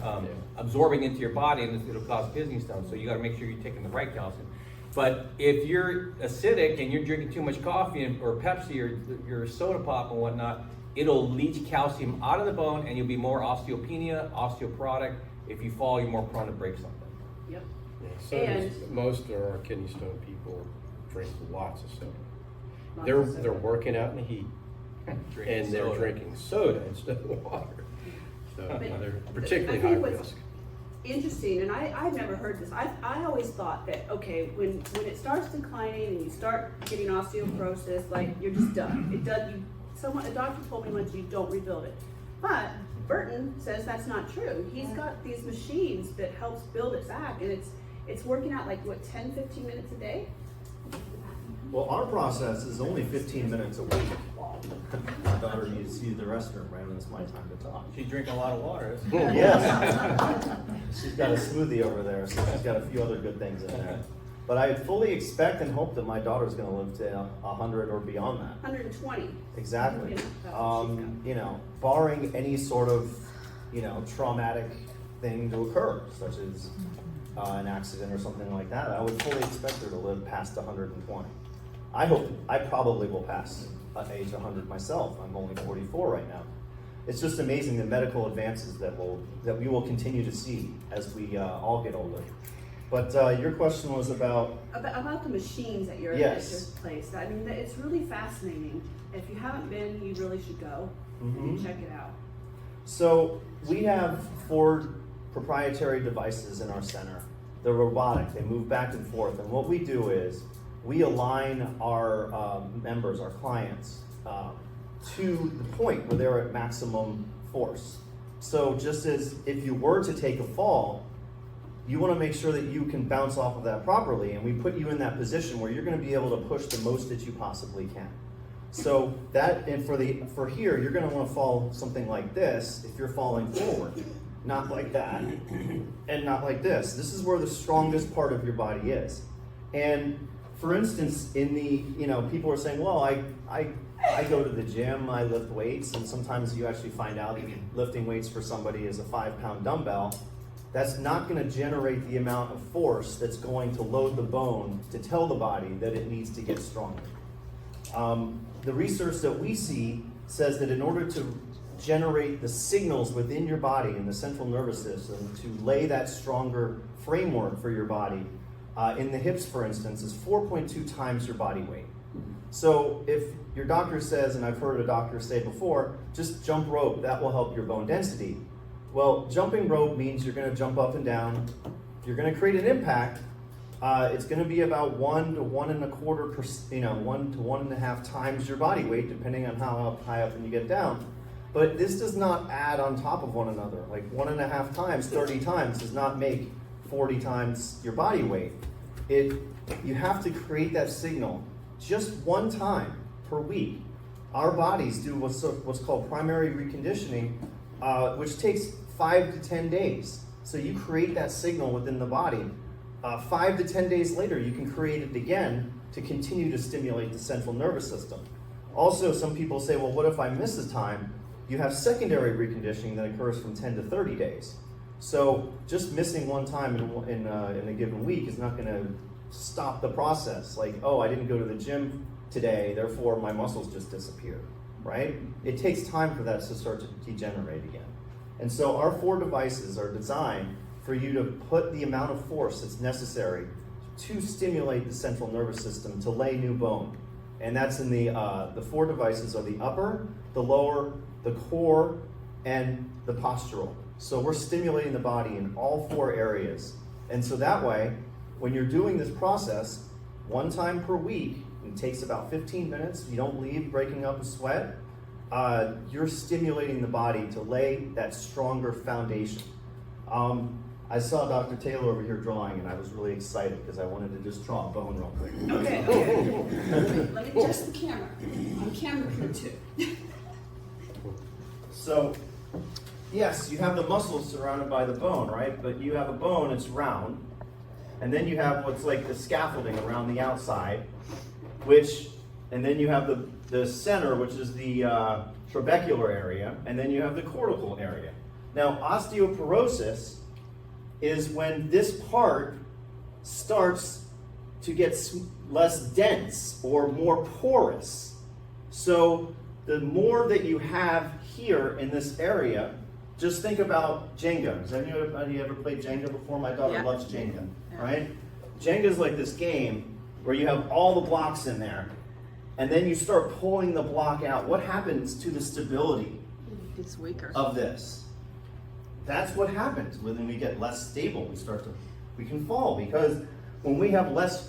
absorbing into your body, and it'll cause kidney stones. So you gotta make sure you're taking the right calcium. But if you're acidic and you're drinking too much coffee or Pepsi or your soda pop and whatnot, it'll leach calcium out of the bone, and you'll be more osteopenia, osteoporotic. If you fall, you're more prone to break something. Yep. Yeah, so And- most of our kidney stone people drink lots of soda. Lots They're of soda. they're working out in the heat Drinking and they're soda. drinking soda instead of water. So But they're I particularly think high what's risk. interesting, and I've never heard this. I always thought that, okay, when it starts declining and you start getting osteoporosis, like you're just done. It does. A doctor told me once, you don't rebuild it. But Burton says that's not true. He's got these machines that helps build it back, and it's working out like what 10, 15 minutes a day. Well, our process is only 15 minutes a week. My daughter needs to use the restroom, right, and it's my time to talk. She's drinking a lot of water. Yes. She's got a smoothie over there, so she's got a few other good things in there. But I fully expect and hope that my daughter's gonna live to 100 or beyond that. 120. Exactly. Yeah, that's what she's got. You know, barring any sort of, traumatic thing to occur, such as an accident or something like that, I would fully expect her to live past 120. I probably will pass age 100 myself. I'm only 44 right now. It's just amazing the medical advances that we will continue to see as we all get older. But your question was about About the machines at your Yes. place. I mean, it's really fascinating. If you haven't been, you really should go and check it out. So we have 4 proprietary devices in our center. They're robotic, they move back and forth. And what we do is we align our members, our clients, to the point where they're at maximum force. So just as if you were to take a fall, you want to make sure that you can bounce off of that properly, and we put you in that position where you're going to be able to push the most that you possibly can. So that, and for here, you're going to want to fall something like this if you're falling forward, not like that, and not like this. This is where the strongest part of your body is. And for instance, in the, people are saying, well, I go to the gym, I lift weights, and sometimes you actually find out that lifting weights for somebody is a 5-pound dumbbell. That's not going to generate the amount of force that's going to load the bone to tell the body that it needs to get stronger. The research that we see says that in order to generate the signals within your body and the central nervous system to lay that stronger framework for your body, in the hips, for instance, is 4.2 times your body weight. So if your doctor says, and I've heard a doctor say before, just jump rope, that will help your bone density. Well, jumping rope means you're going to jump up and down. You're going to create an impact. It's going to be about 1 to 1.25%, 1 to 1.5 times your body weight, depending on how high up you get down. But this does not add on top of one another. Like 1.5 times, 30 times does not make 40 times your body weight. You have to create that signal just one time per week. Our bodies do what's called primary reconditioning, which takes 5 to 10 days. So you create that signal within the body. 5 to 10 days later, you can create it again to continue to stimulate the central nervous system. Also, some people say, well, what if I miss a time? You have secondary reconditioning that occurs from 10 to 30 days. So just missing one time in a given week is not going to stop the process. Like, oh, I didn't go to the gym today, therefore my muscles just disappeared, right? It takes time for that to start to degenerate again. And so our 4 devices are designed for you to put the amount of force that's necessary to stimulate the central nervous system to lay new bone. And that's in the 4 devices are the upper, the lower, the core, and the postural. So we're stimulating the body in all 4 areas. And so that way, when you're doing this process, 1 time per week, it takes about 15 minutes, you don't leave breaking up a sweat, you're stimulating the body to lay that stronger foundation. I saw Dr. Taylor over here drawing, and I was really excited because I wanted to just draw a bone real quick. Okay. Let me adjust the camera. I'm camera crew too. So, yes, you have the muscles surrounded by the bone, right? But you have a bone, it's round, and then you have what's like the scaffolding around the outside, and then you have the center, which is the trabecular area, and then you have the cortical area. Now, osteoporosis is when this part starts to get less dense or more porous. So the more that you have here in this area, just think about Jenga. Has anybody ever played Jenga before? My daughter Yeah. loves Jenga, Yeah. right? Jenga is like this game where you have all the blocks in there, and then you start pulling the block out. What happens to the stability It's weaker. of this? That's what happens when we get less stable. We can fall, because when we have less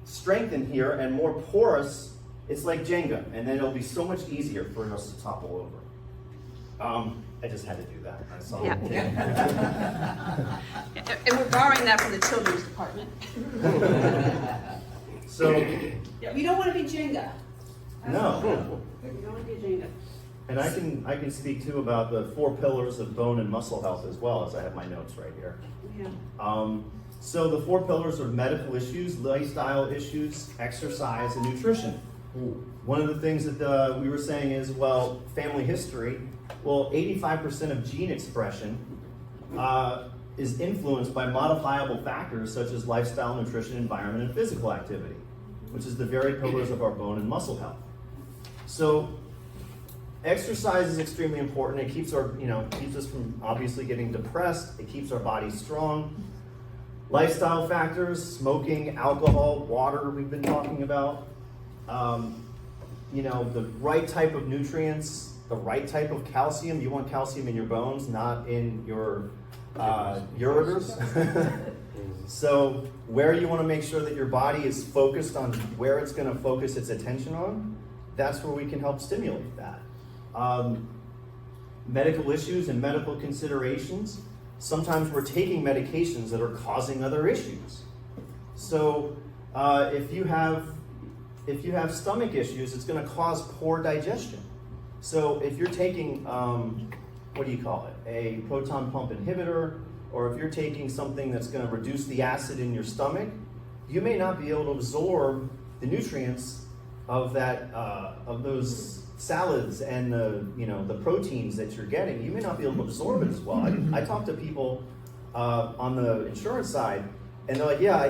strength in here and more porous, it's like Jenga, and then it'll be so much easier for us to topple over. I just had to do that. I saw it. And we're borrowing that from the children's department. So, Yeah, we don't want to be Jenga. no. We don't want to be Jenga. And I can speak too about the 4 pillars of bone and muscle health as well, as I have my notes right here. Yeah. So the 4 pillars are medical issues, lifestyle issues, exercise, and nutrition. One of the things that we were saying is, well, family history. Well, 85% of gene expression is influenced by modifiable factors such as lifestyle, nutrition, environment, and physical activity, which is the very pillars of our bone and muscle health. So exercise is extremely important. It keeps keeps us from obviously getting depressed. It keeps our bodies strong. Lifestyle factors, smoking, alcohol, water we've been talking about. The right type of nutrients, the right type of calcium. You want calcium in your bones, not in your ureters. So where you want to make sure that your body is focused on where it's going to focus its attention on, that's where we can help stimulate that. Medical issues and medical considerations. Sometimes we're taking medications that are causing other issues. So if you have stomach issues, it's going to cause poor digestion. So if you're taking, a proton pump inhibitor, or if you're taking something that's going to reduce the acid in your stomach, you may not be able to absorb the nutrients of those salads and the proteins that you're getting. You may not be able to absorb it as well. I talk to people on the insurance side, and they're like, yeah, I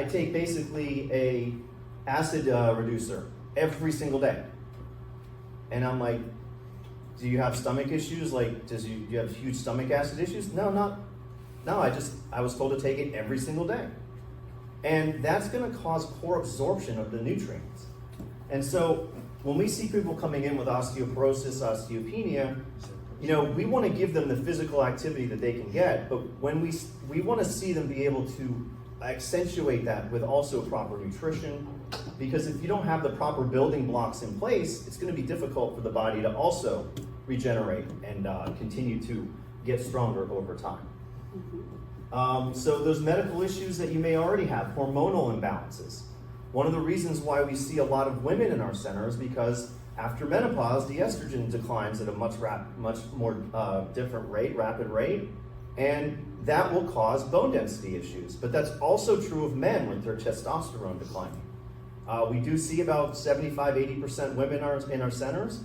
take basically a acid reducer every single day. And I'm like, do you have stomach issues? Like, do you have huge stomach acid issues? No, I was told to take it every single day. And that's going to cause poor absorption of the nutrients. And so when we see people coming in with osteoporosis, osteopenia, we want to give them the physical activity that they can get, but when we want to see them be able to accentuate that with also proper nutrition, because if you don't have the proper building blocks in place, it's going to be difficult for the body to also regenerate and continue to get stronger over time. So those medical issues that you may already have, hormonal imbalances. One of the reasons why we see a lot of women in our center is because after menopause, the estrogen declines at a much more rapid rate, and that will cause bone density issues. But that's also true of men with their testosterone declining. We do see about 75-80% women in our centers,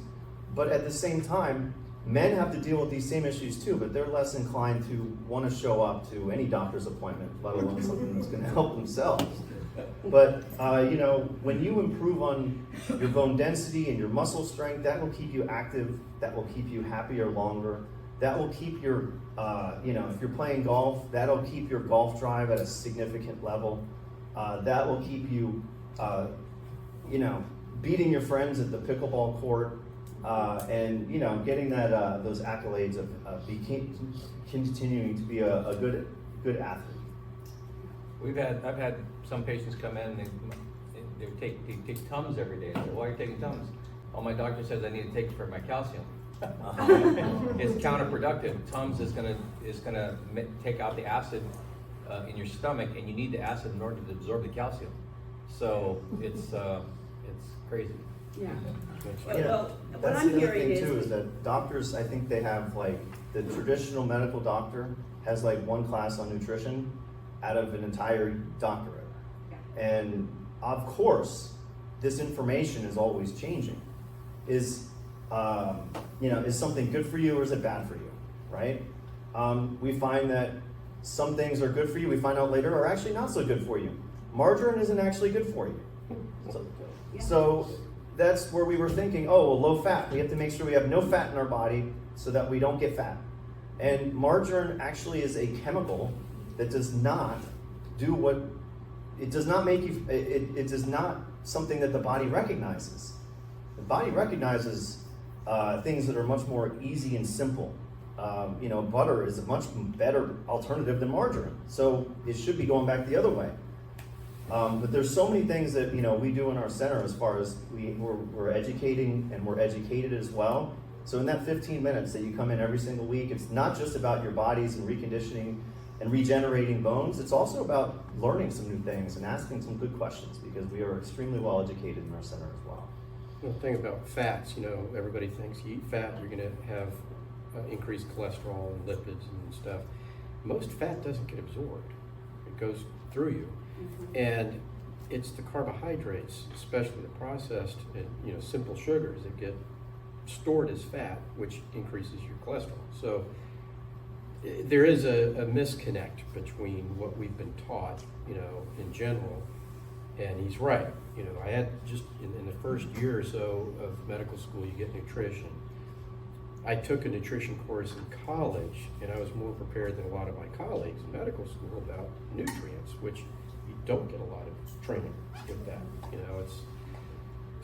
but at the same time, men have to deal with these same issues too, but they're less inclined to want to show up to any doctor's appointment, let alone something that's going to help themselves. But, when you improve on your bone density and your muscle strength, that will keep you active, that will keep you happier longer, that will keep your, if you're playing golf, that'll keep your golf drive at a significant level. That will keep you, beating your friends at the pickleball court, and, getting those accolades of continuing to be a good athlete. I've had some patients come in and they take Tums every day. I say, why are you taking Tums? Oh, my doctor says I need to take it for my calcium. It's counterproductive. Tums is gonna take out the acid in your stomach, and you need the acid in order to absorb the calcium. So it's crazy. Yeah. Yeah, Well, what that's I'm the other hearing thing too, is, is that doctors, I think they have like, the traditional medical doctor has like one class on nutrition out of an entire doctorate. And of course, this information is always changing. Is something good for you or is it bad for you, right? We find that some things are good for you, we find out later, are actually not so good for you. Margarine isn't actually good for you. So that's where we were thinking, oh, well, low fat. We have to make sure we have no fat in our body so that we don't get fat. And margarine actually is a chemical that does not do what, it does not make you, it is not something that the body recognizes. The body recognizes things that are much more easy and simple. Butter is a much better alternative than margarine. So it should be going back the other way. But there's so many things that we do in our center as far as we're educating and we're educated as well. So in that 15 minutes that you come in every single week, it's not just about your bodies and reconditioning and regenerating bones. It's also about learning some new things and asking some good questions, because we are extremely well educated in our center as well. The thing about fats, everybody thinks you eat fat, you're going to have increased cholesterol and lipids and stuff. Most fat doesn't get absorbed. It goes through you. And it's the carbohydrates, especially the processed and simple sugars, that get stored as fat, which increases your cholesterol. So there is a misconnect between what we've been taught, in general, and he's right. I had just in the first year or so of medical school, you get nutrition. I took a nutrition course in college, and I was more prepared than a lot of my colleagues in medical school about nutrients, which you don't get a lot of training with that.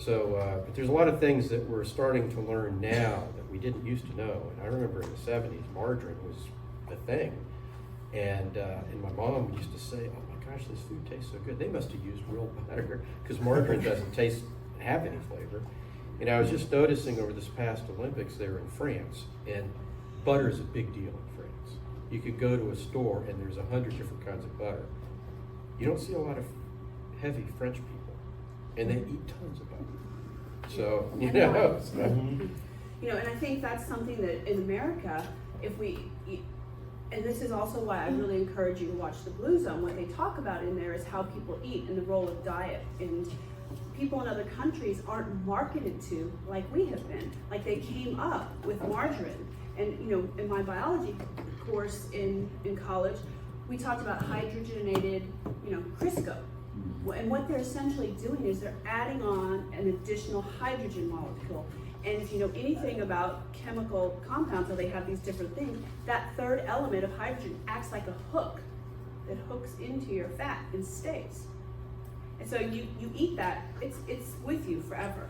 But there's a lot of things that we're starting to learn now that we didn't used to know. And I remember in the 70s, margarine was a thing. And my mom used to say, oh my gosh, this food tastes so good. They must have used real butter, because margarine doesn't have any flavor. And I was just noticing over this past Olympics, they were in France, and butter is a big deal in France. You could go to a store and there's 100 different kinds of butter. You don't see a lot of heavy French people, and they eat tons of butter. So, and I think that's something that in America, if we eat, and this is also why I really encourage you to watch the Blue Zone. What they talk about in there is how people eat and the role of diet. And people in other countries aren't marketed to like we have been. Like, they came up with margarine. And in my biology course in college, we talked about hydrogenated, Crisco. And what they're essentially doing is they're adding on an additional hydrogen molecule. And if you know anything about chemical compounds, how they have these different things, that third element of hydrogen acts like a hook that hooks into your fat and stays. And so you eat that, it's with you forever.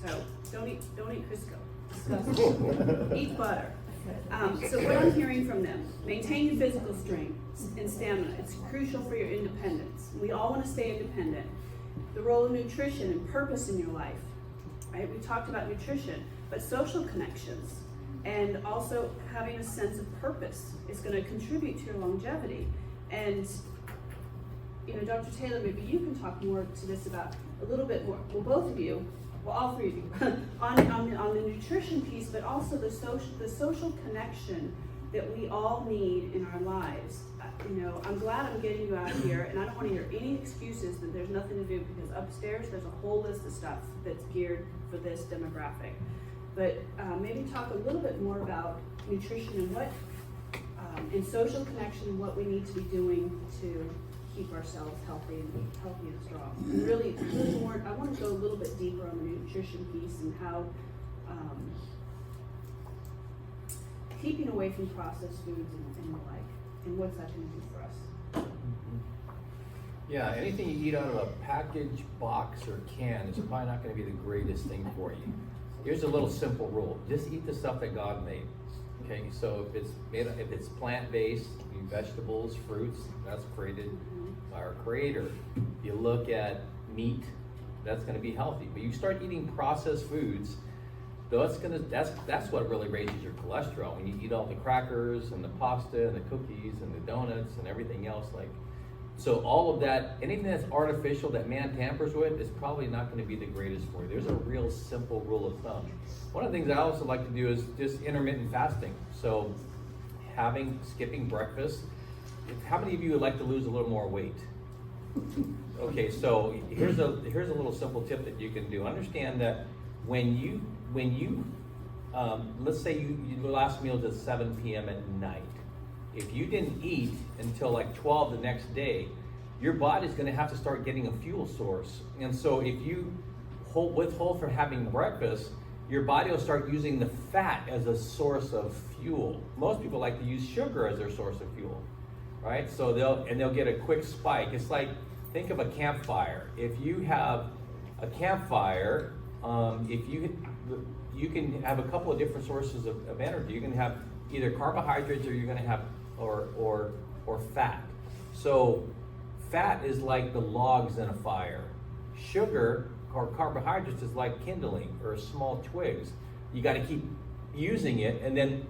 So don't eat Crisco. Disgusting. Eat butter. So what I'm hearing from them, maintain your physical strength and stamina. It's crucial for your independence. We all want to stay independent. The role of nutrition and purpose in your life. Right? We talked about nutrition, but social connections and also having a sense of purpose is going to contribute to your longevity. And Dr. Taylor, maybe you can talk more to this about a little bit more. Well, both of you, well, all three of you, on the nutrition piece, but also the social connection that we all need in our lives. I'm glad I'm getting you out here, and I don't want to hear any excuses that there's nothing to do, because upstairs there's a whole list of stuff that's geared for this demographic. But maybe talk a little bit more about nutrition and what, and social connection, and what we need to be doing to keep ourselves healthy and strong. And really more, I want to go a little bit deeper on the nutrition piece and how keeping away from processed foods and the like, and what's that going to do for us. Yeah, anything you eat out of a package, box, or can is probably not going to be the greatest thing for you. Here's a little simple rule: just eat the stuff that God made. Okay, so if it's plant-based, vegetables, fruits, that's created by our Creator. You look at meat, that's going to be healthy. But you start eating processed foods, that's what really raises your cholesterol, when you eat all the crackers and the pasta and the cookies and the donuts and everything else, like, so all of that, anything that's artificial that man tampers with is probably not gonna be the greatest for you. There's a real simple rule of thumb. One of the things I also like to do is just intermittent fasting. So skipping breakfast. How many of you would like to lose a little more weight? Okay, so here's a little simple tip that you can do. Understand that when you let's say your last meal is at 7 p.m. at night. If you didn't eat until like 12 the next day, your body's gonna have to start getting a fuel source. And so if you withhold from having breakfast, your body will start using the fat as a source of fuel. Most people like to use sugar as their source of fuel, right? So they'll get a quick spike. It's like, think of a campfire. If you have a campfire, you can have a couple of different sources of energy. You can have either carbohydrates, or you're gonna have or fat. So fat is like the logs in a fire. Sugar or carbohydrates is like kindling or small twigs. You got to keep using it, and then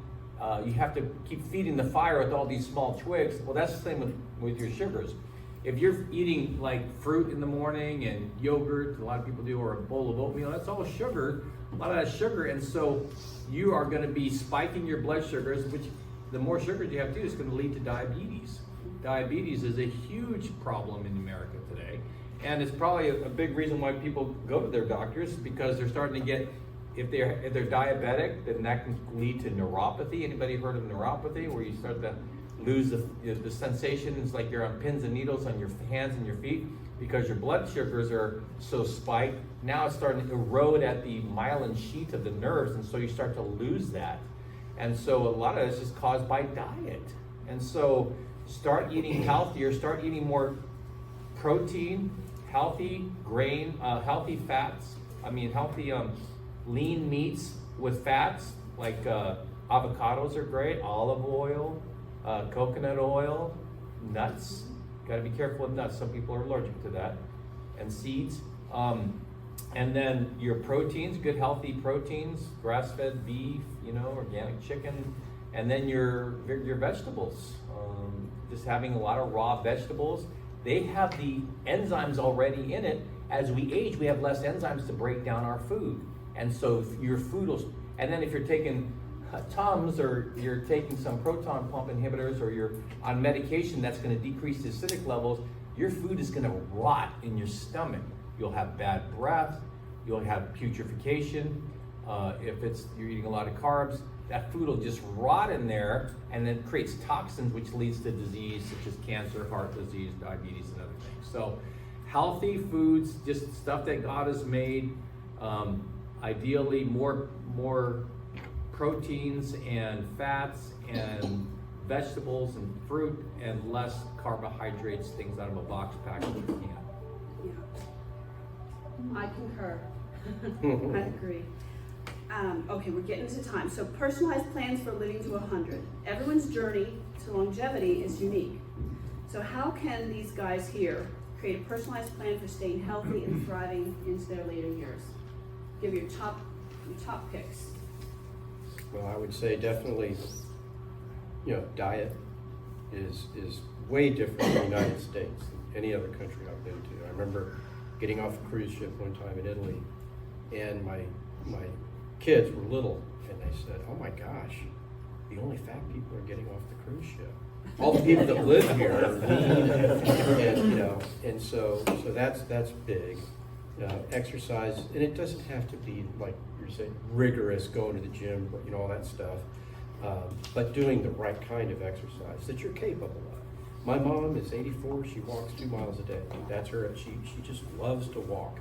you have to keep feeding the fire with all these small twigs. Well, that's the same with your sugars. If you're eating like fruit in the morning and yogurt, a lot of people do, or a bowl of oatmeal, that's all sugar, a lot of that sugar, and so you are going to be spiking your blood sugars, which the more sugars you have too is going to lead to diabetes. Diabetes is a huge problem in America today, and it's probably a big reason why people go to their doctors, because they're starting to get, if they're diabetic, then that can lead to neuropathy. Anybody heard of neuropathy, where you start to lose the sensation? It's like you're on pins and needles on your hands and your feet because your blood sugars are so spiked. Now it's starting to erode at the myelin sheath of the nerves, and so you start to lose that. And so a lot of this is caused by diet. And so start eating healthier, start eating more protein, healthy grain, healthy fats, healthy lean meats with fats, like avocados are great, olive oil, coconut oil, nuts. Got to be careful with nuts. Some people are allergic to that. And seeds. And then your proteins, good healthy proteins, grass-fed beef, organic chicken. And then your vegetables. Just having a lot of raw vegetables. They have the enzymes already in it. As we age, we have less enzymes to break down our food. And so your food will, and then if you're taking Tums, or you're taking some proton pump inhibitors, or you're on medication that's going to decrease the acidic levels, your food is going to rot in your stomach. You'll have bad breath, you'll have putrefaction. If you're eating a lot of carbs, that food will just rot in there, and then creates toxins, which leads to disease such as cancer, heart disease, diabetes, and other things. So healthy foods, just stuff that God has made, ideally more proteins and fats and vegetables and fruit, and less carbohydrates, things out of a box package or can. Yeah. I concur. I agree. Okay, we're getting to time. So personalized plans for living to 100. Everyone's journey to longevity is unique. So how can these guys here create a personalized plan for staying healthy and thriving into their later years? Give your top picks. Well, I would say definitely, diet is way different in the United States than any other country I've been to. I remember getting off a cruise ship one time in Italy, and my kids were little, and they said, "Oh my gosh, the only fat people are getting off the cruise ship. All the people that live here are lean," and so that's big. Exercise, and it doesn't have to be like you're saying rigorous, going to the gym, all that stuff, but doing the right kind of exercise that you're capable of. My mom is 84. She walks 2 miles a day. That's her. She just loves to walk,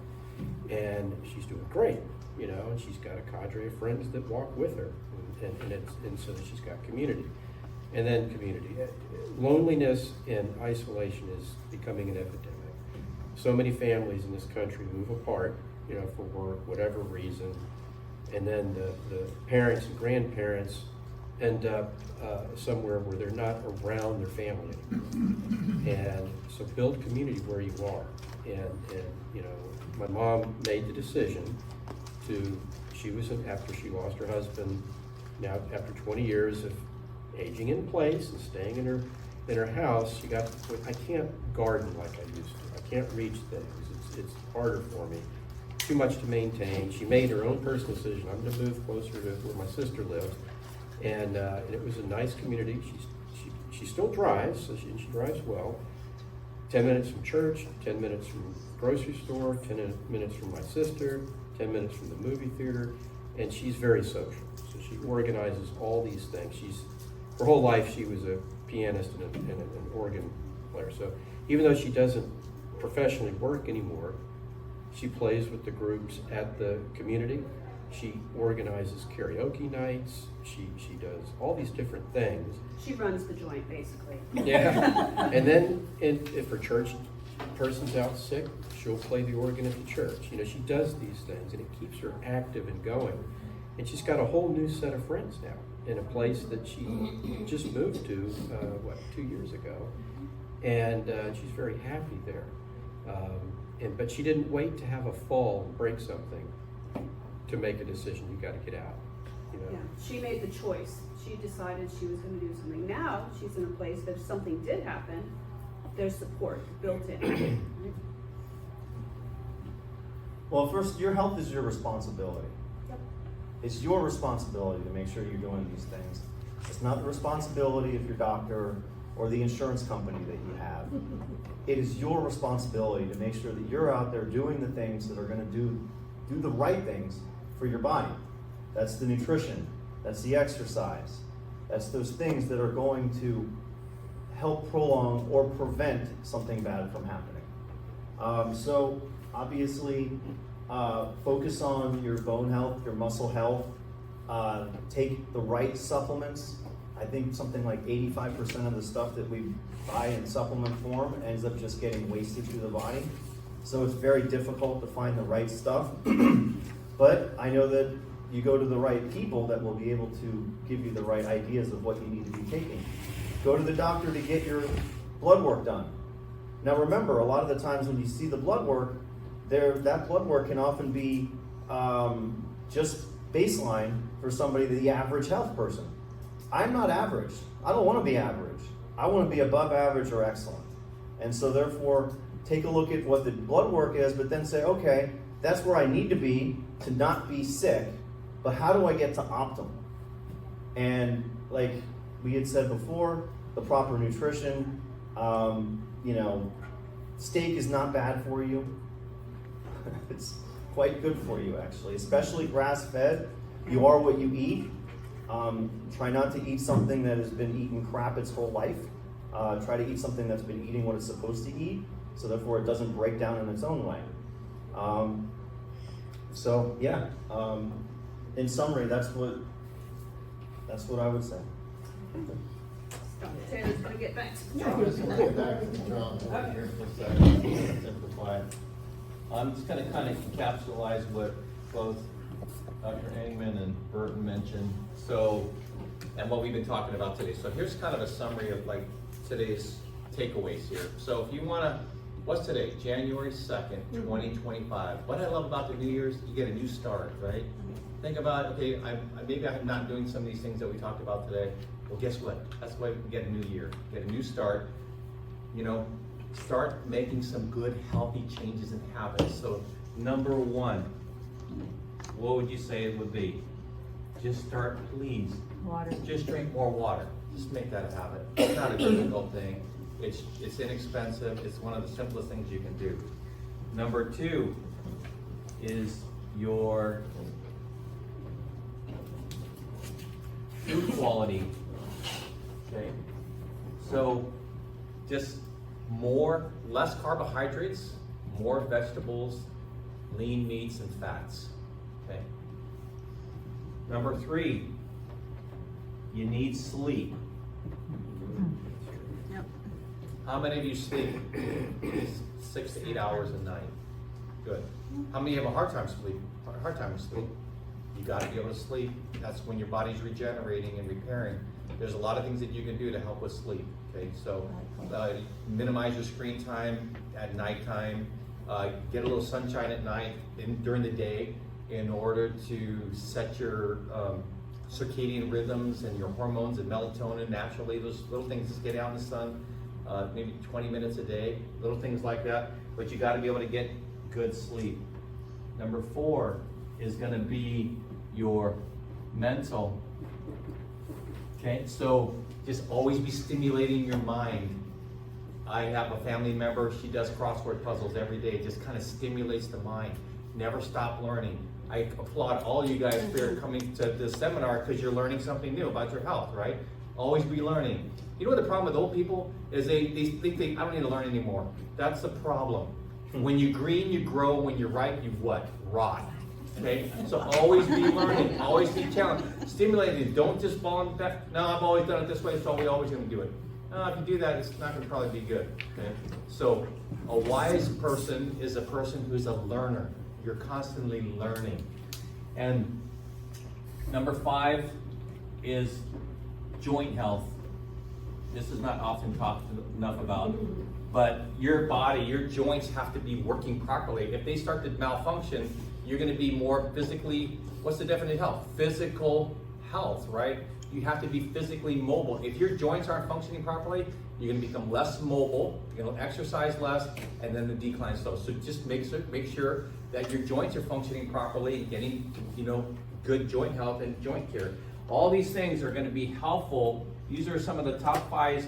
and she's doing great. And she's got a cadre of friends that walk with her, and so she's got community. And then community. Loneliness and isolation is becoming an epidemic. So many families in this country move apart, for work, whatever reason, and then the parents and grandparents end up somewhere where they're not around their family anymore. And so build community where you are. And my mom made the decision to she was, after she lost her husband, now after 20 years of aging in place and staying in her house, she got to the point, I can't garden like I used to. I can't reach things. It's harder for me. Too much to maintain. She made her own personal decision. I'm gonna move closer to where my sister lived. And it was a nice community. She still drives, so she drives well. 10 minutes from church, 10 minutes from the grocery store, 10 minutes from my sister, 10 minutes from the movie theater, and she's very social. So she organizes all these things. Her whole life she was a pianist and an organ player. So even though she doesn't professionally work anymore, she plays with the groups at the community. She organizes karaoke nights. She does all these different things. She runs the joint, basically. Yeah. And then if her church person's out sick, she'll play the organ at the church. You know, she does these things, and it keeps her active and going. And she's got a whole new set of friends now in a place that she just moved to, 2 years ago. And she's very happy there. But she didn't wait to have a fall and break something to make a decision. You got to get out. You know? Yeah, she made the choice. She decided she was going to do something. Now she's in a place that if something did happen, there's support built in. Well, first, your health is your responsibility. Yep. It's your responsibility to make sure you're doing these things. It's not the responsibility of your doctor or the insurance company that you have. It is your responsibility to make sure that you're out there doing the things that are going to do the right things for your body. That's the nutrition. That's the exercise. That's those things that are going to help prolong or prevent something bad from happening. So obviously, focus on your bone health, your muscle health. Take the right supplements. I think something like 85% of the stuff that we buy in supplement form ends up just getting wasted through the body. So it's very difficult to find the right stuff. But I know that you go to the right people that will be able to give you the right ideas of what you need to be taking. Go to the doctor to get your blood work done. Now remember, a lot of the times when you see the blood work, that blood work can often be just baseline for somebody, the average health person. I'm not average. I don't want to be average. I want to be above average or excellent. And so therefore, take a look at what the blood work is, but then say, okay, that's where I need to be to not be sick, but how do I get to optimal? And like we had said before, the proper nutrition, steak is not bad for you. It's quite good for you, actually, especially grass-fed. You are what you eat. Try not to eat something that has been eating crap its whole life. Try to eat something that's been eating what it's supposed to eat, so therefore it doesn't break down in its own way. In summary, that's what I would say. Taylor's going to get back to I'm just gonna get back to John here for a second, simplify. I'm just gonna kind of encapsulate what both Dr. Engman and Burton mentioned. So, and what we've been talking about today. So here's kind of a summary of like today's takeaways here. So if you wanna, what's today? January 2nd, 2025. What I love about the New Year's, you get a new start, right? Think about, okay, maybe I'm not doing some of these things that we talked about today. Well, guess what? That's why we get a new year, get a new start. Start making some good, healthy changes in habits. So, number one, what would you say it would be? Just start, please. Water. Just drink more water. Just make that a habit. It's not a difficult thing. It's inexpensive. It's one of the simplest things you can do. Number two is your food quality. Okay, so just less carbohydrates, more vegetables, lean meats and fats. Okay. Number three, you need sleep. Yep. How many of you sleep 6 to 8 hours a night? Good. How many have a hard time with sleep? You got to be able to sleep. That's when your body's regenerating and repairing. There's a lot of things that you can do to help with sleep. Okay, so minimize your screen time at nighttime. Get a little sunshine at night. During the day, in order to set your circadian rhythms and your hormones and melatonin naturally. Those little things, just get out in the sun, maybe 20 minutes a day, little things like that. But you got to be able to get good sleep. Number 4 is going to be your mental. Okay, so just always be stimulating your mind. I have a family member, she does crossword puzzles every day, just kind of stimulates the mind. Never stop learning. I applaud all you guys for coming to this seminar because you're learning something new about your health, right? Always be learning. You know what the problem with old people is? They think I don't need to learn anymore. That's the problem. When you're green, you grow. When you're ripe, you what? Rot. Okay? So always be learning. Always be challenged. Stimulating. Don't just fall in back. No, I've always done it this way, so we're always going to do it. No, if you do that, it's not going to probably be good. Okay? So a wise person is a person who's a learner. You're constantly learning. And number 5 is joint health. This is not often talked enough about, but your body, your joints have to be working properly. If they start to malfunction, you're going to be more physically, what's the definition of health? Physical health, right? You have to be physically mobile. If your joints aren't functioning properly, you're going to become less mobile, you're going to exercise less, and then the decline slows. So just make sure that your joints are functioning properly, getting, good joint health and joint care. All these things are going to be helpful. These are some of the top 5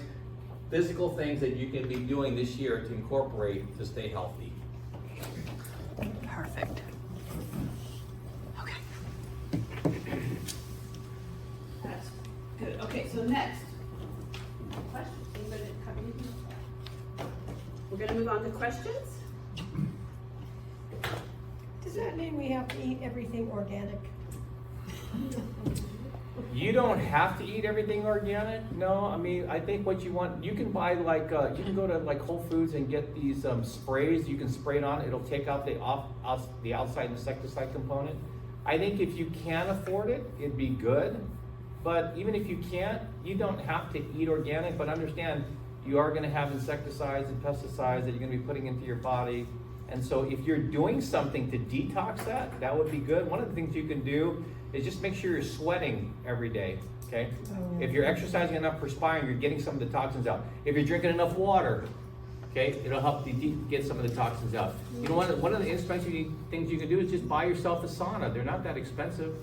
physical things that you can be doing this year to incorporate to stay healthy. Perfect. Okay. That's good. Okay, so next. Questions? Anybody have anything? We're gonna move on to questions. Does that mean we have to eat everything organic? You don't have to eat everything organic. No, I mean, I think what you want, you can buy you can go to like Whole Foods and get these sprays. You can spray it on. It'll take out the outside insecticide component. I think if you can afford it, it'd be good. But even if you can't, you don't have to eat organic. But understand, you are going to have insecticides and pesticides that you're going to be putting into your body. And so if you're doing something to detox that would be good. One of the things you can do is just make sure you're sweating every day, okay? If you're exercising enough, perspiring, you're getting some of the toxins out. If you're drinking enough water, okay, it'll help you get some of the toxins out. You know, one of the inexpensive things you can do is just buy yourself a sauna. They're not that expensive,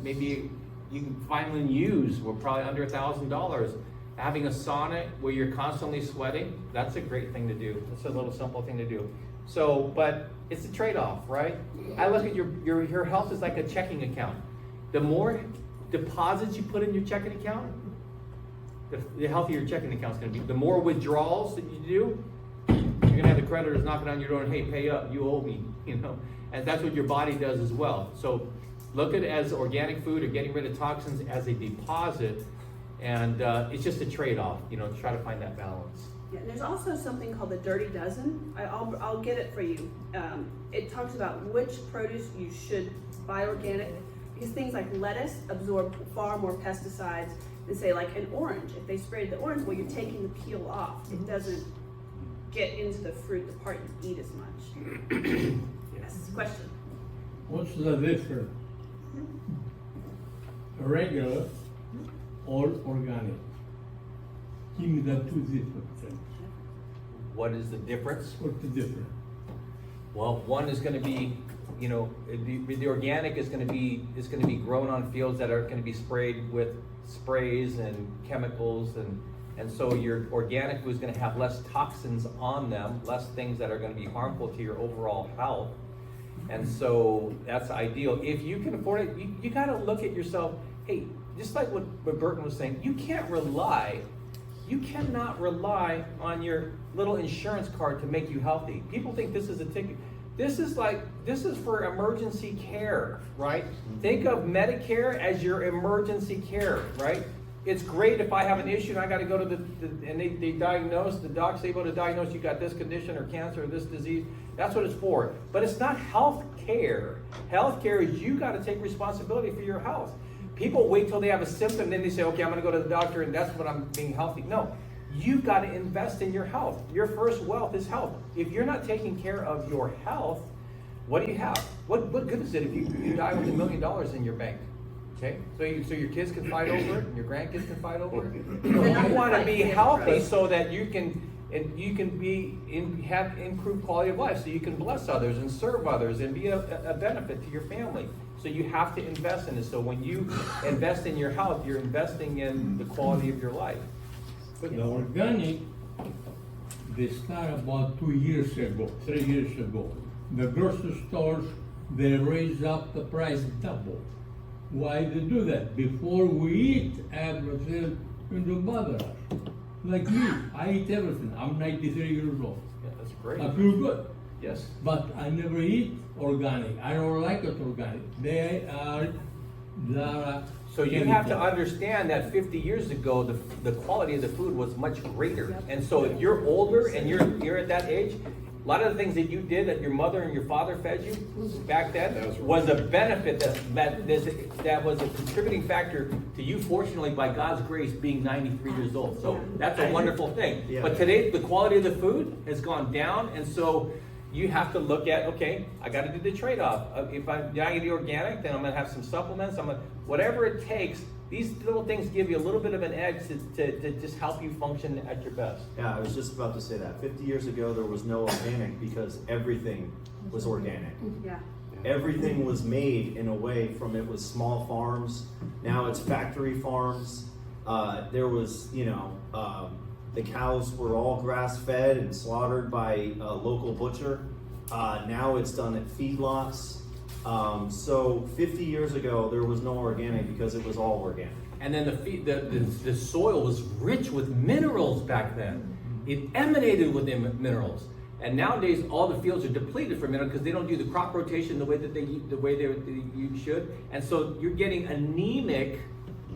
maybe you can find one used, we're probably under $1,000. Having a sauna where you're constantly sweating, that's a great thing to do. It's a little simple thing to do. So, but it's a trade-off, right? I look at your health as like a checking account. The more deposits you put in your checking account, the healthier your checking account's gonna be. The more withdrawals that you do, you're gonna have the creditors knocking on your door and, hey, pay up, you owe me, And that's what your body does as well. So look at it as organic food or getting rid of toxins as a deposit, and it's just a trade-off, try to find that balance. Yeah, and there's also something called the Dirty Dozen. I'll get it for you. It talks about which produce you should buy organic, because things like lettuce absorb far more pesticides than, say, like an orange. If they sprayed the orange, well, you're taking the peel off. It doesn't get into the fruit, the part you eat as much. Yes, question. What's the difference? Regular or organic? Give me the 2 different things. What is the difference? What's the difference? Well, one is going to be, the organic is going to be grown on fields that are going to be sprayed with sprays and chemicals, and so your organic food is going to have less toxins on them, less things that are going to be harmful to your overall health, and so that's ideal. If you can afford it, you got to look at yourself. Hey, just like what Burton was saying, you cannot rely on your little insurance card to make you healthy. People think this is a ticket. This is for emergency care, right? Think of Medicare as your emergency care, right? It's great if I have an issue and I got to go to and they diagnose, the doc's able to diagnose you got this condition or cancer or this disease. That's what it's for. But it's not health care. Health care is you got to take responsibility for your health. People wait till they have a symptom, then they say, okay, I'm going to go to the doctor and that's when I'm being healthy. No, you've got to invest in your health. Your first wealth is health. If you're not taking care of your health, what do you have? What good is it if you die with $1 million in your bank? Okay, so your kids can fight over it, and your grandkids can fight over it. You want to be healthy so that you can have improved quality of life, so you can bless others and serve others and be a benefit to your family. So you have to invest in it. So when you invest in your health, you're investing in the quality of your life. The organic, they start about 2 years ago, 3 years ago. The grocery stores, they raise up the price double. Why they do that? Before we eat everything, it don't bother us. Like me, I eat everything. I'm 93 years old. Yeah, that's great. I feel good. Yes. But I never eat organic. I don't like it organic. They are So you have to understand that 50 years ago, the quality of the food was much greater. And so if you're older and you're at that age, a lot of the things that you did that your mother and your father fed you back then was a benefit that was a contributing factor to you, fortunately, by God's grace, being 93 years old. So that's a wonderful thing. Yeah. But today, the quality of the food has gone down, and so you have to look at, okay, I got to do the trade-off. If I'm going to be organic, then I'm going to have some supplements. Whatever it takes. These little things give you a little bit of an edge to just help you function at your best. Yeah, I was just about to say that. 50 years ago, there was no organic because everything was organic. Yeah. Everything was made in a way from it was small farms. Now it's factory farms. There was, the cows were all grass-fed and slaughtered by a local butcher. Now it's done at feedlots. So 50 years ago, there was no organic because it was all organic. And then the soil was rich with minerals back then. It emanated with minerals. And nowadays, all the fields are depleted for minerals because they don't do the crop rotation the way that you should. And so you're getting anemic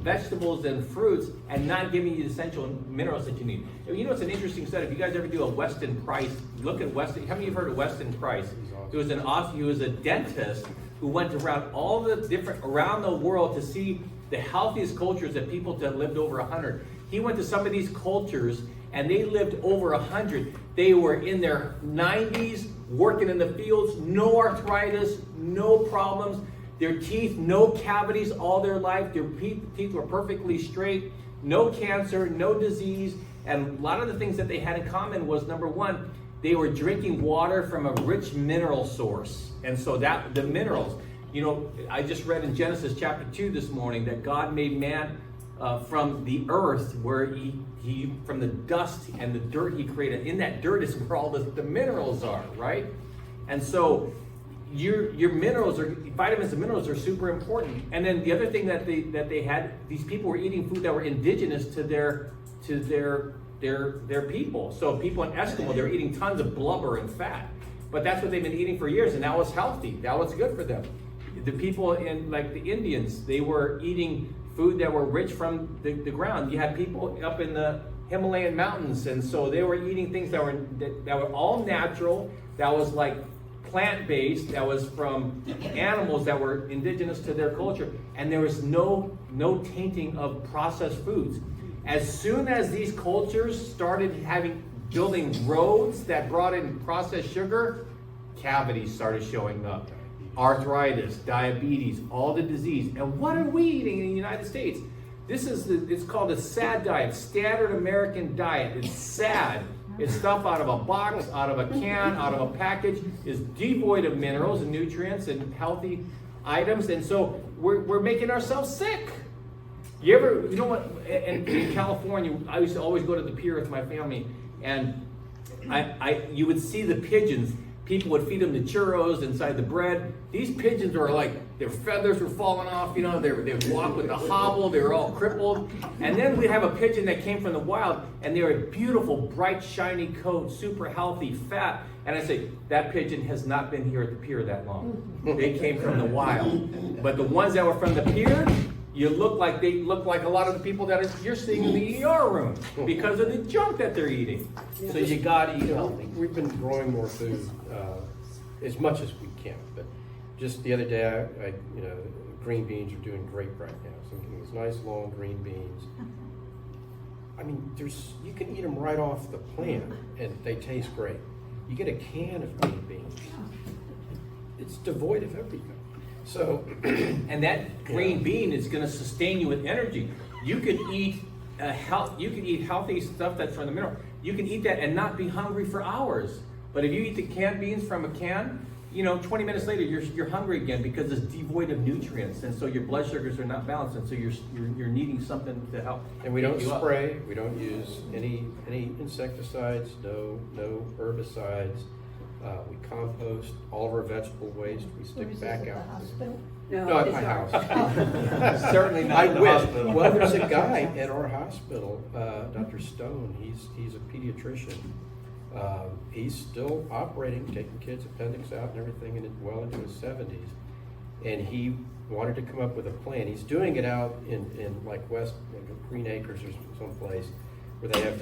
vegetables and fruits and not giving you the essential minerals that you need. You know, it's an interesting study. If you guys ever do a Weston Price, look at Weston. How many of you have heard of Weston Price? He was a dentist who went around around the world to see the healthiest cultures that people that lived over 100. He went to some of these cultures and they lived over 100. They were in their 90s, working in the fields, no arthritis, no problems. Their teeth, no cavities all their life. Their teeth were perfectly straight, no cancer, no disease. And a lot of the things that they had in common was, number one, they were drinking water from a rich mineral source. And so the minerals, I just read in Genesis chapter 2 this morning that God made man from the earth, where he from the dust and the dirt he created. In that dirt is where all the minerals are, right? And so your minerals vitamins and minerals are super important. And then the other thing that they had, these people were eating food that were indigenous to their people. So people in Eskimo, they're eating tons of blubber and fat. But that's what they've been eating for years, and that was healthy. That was good for them. The people in, like the Indians, they were eating food that were rich from the ground. You had people up in the Himalayan mountains, and so they were eating things that were all natural, that was like plant-based, that was from animals that were indigenous to their culture, and there was no tainting of processed foods. As soon as these cultures started building roads that brought in processed sugar, cavities started showing up. Arthritis, diabetes, all the disease. And what are we eating in the United States? It's called a SAD diet, standard American diet. It's sad. It's stuff out of a box, out of a can, out of a package. It's devoid of minerals and nutrients and healthy items. And so we're making ourselves sick. You know what, in California, I used to always go to the pier with my family, and you would see the pigeons. People would feed them the churros inside the bread. These pigeons were like, their feathers were falling off, they would walk with a hobble, they were all crippled. And then we'd have a pigeon that came from the wild, and they were a beautiful, bright, shiny coat, super healthy, fat. And I say, that pigeon has not been here at the pier that long. They came from the wild. But the ones that were from the pier, they look like a lot of the people that you're seeing in the ER room because of the junk that they're eating. So you gotta eat healthy. We've been growing more food as much as we can, but just the other day, green beans are doing great right now. So these nice long green beans. I mean, you can eat them right off the plant, and they taste great. You get a can of green beans. devoid of everything. So, And that green bean is gonna sustain you with energy. You could eat healthy stuff that's from the mineral. You can eat that and not be hungry for hours. But if you eat the canned beans from a can, 20 minutes later you're hungry again because it's devoid of nutrients, and so your blood sugars are not balanced, and so you're needing something to help. and we don't pick you up. spray, we don't use any insecticides, no herbicides. We compost all of our vegetable waste, we Where stick is this, back at the out. hospital? No, at it's my ours. house. Certainly not I in the wish. hospital. Well, there's a guy at our hospital, Dr. Stone, he's a pediatrician. He's still operating, taking kids' appendix out and everything, and well into his 70s. And he wanted to come up with a plan. He's doing it out in like Green Acres or someplace where they have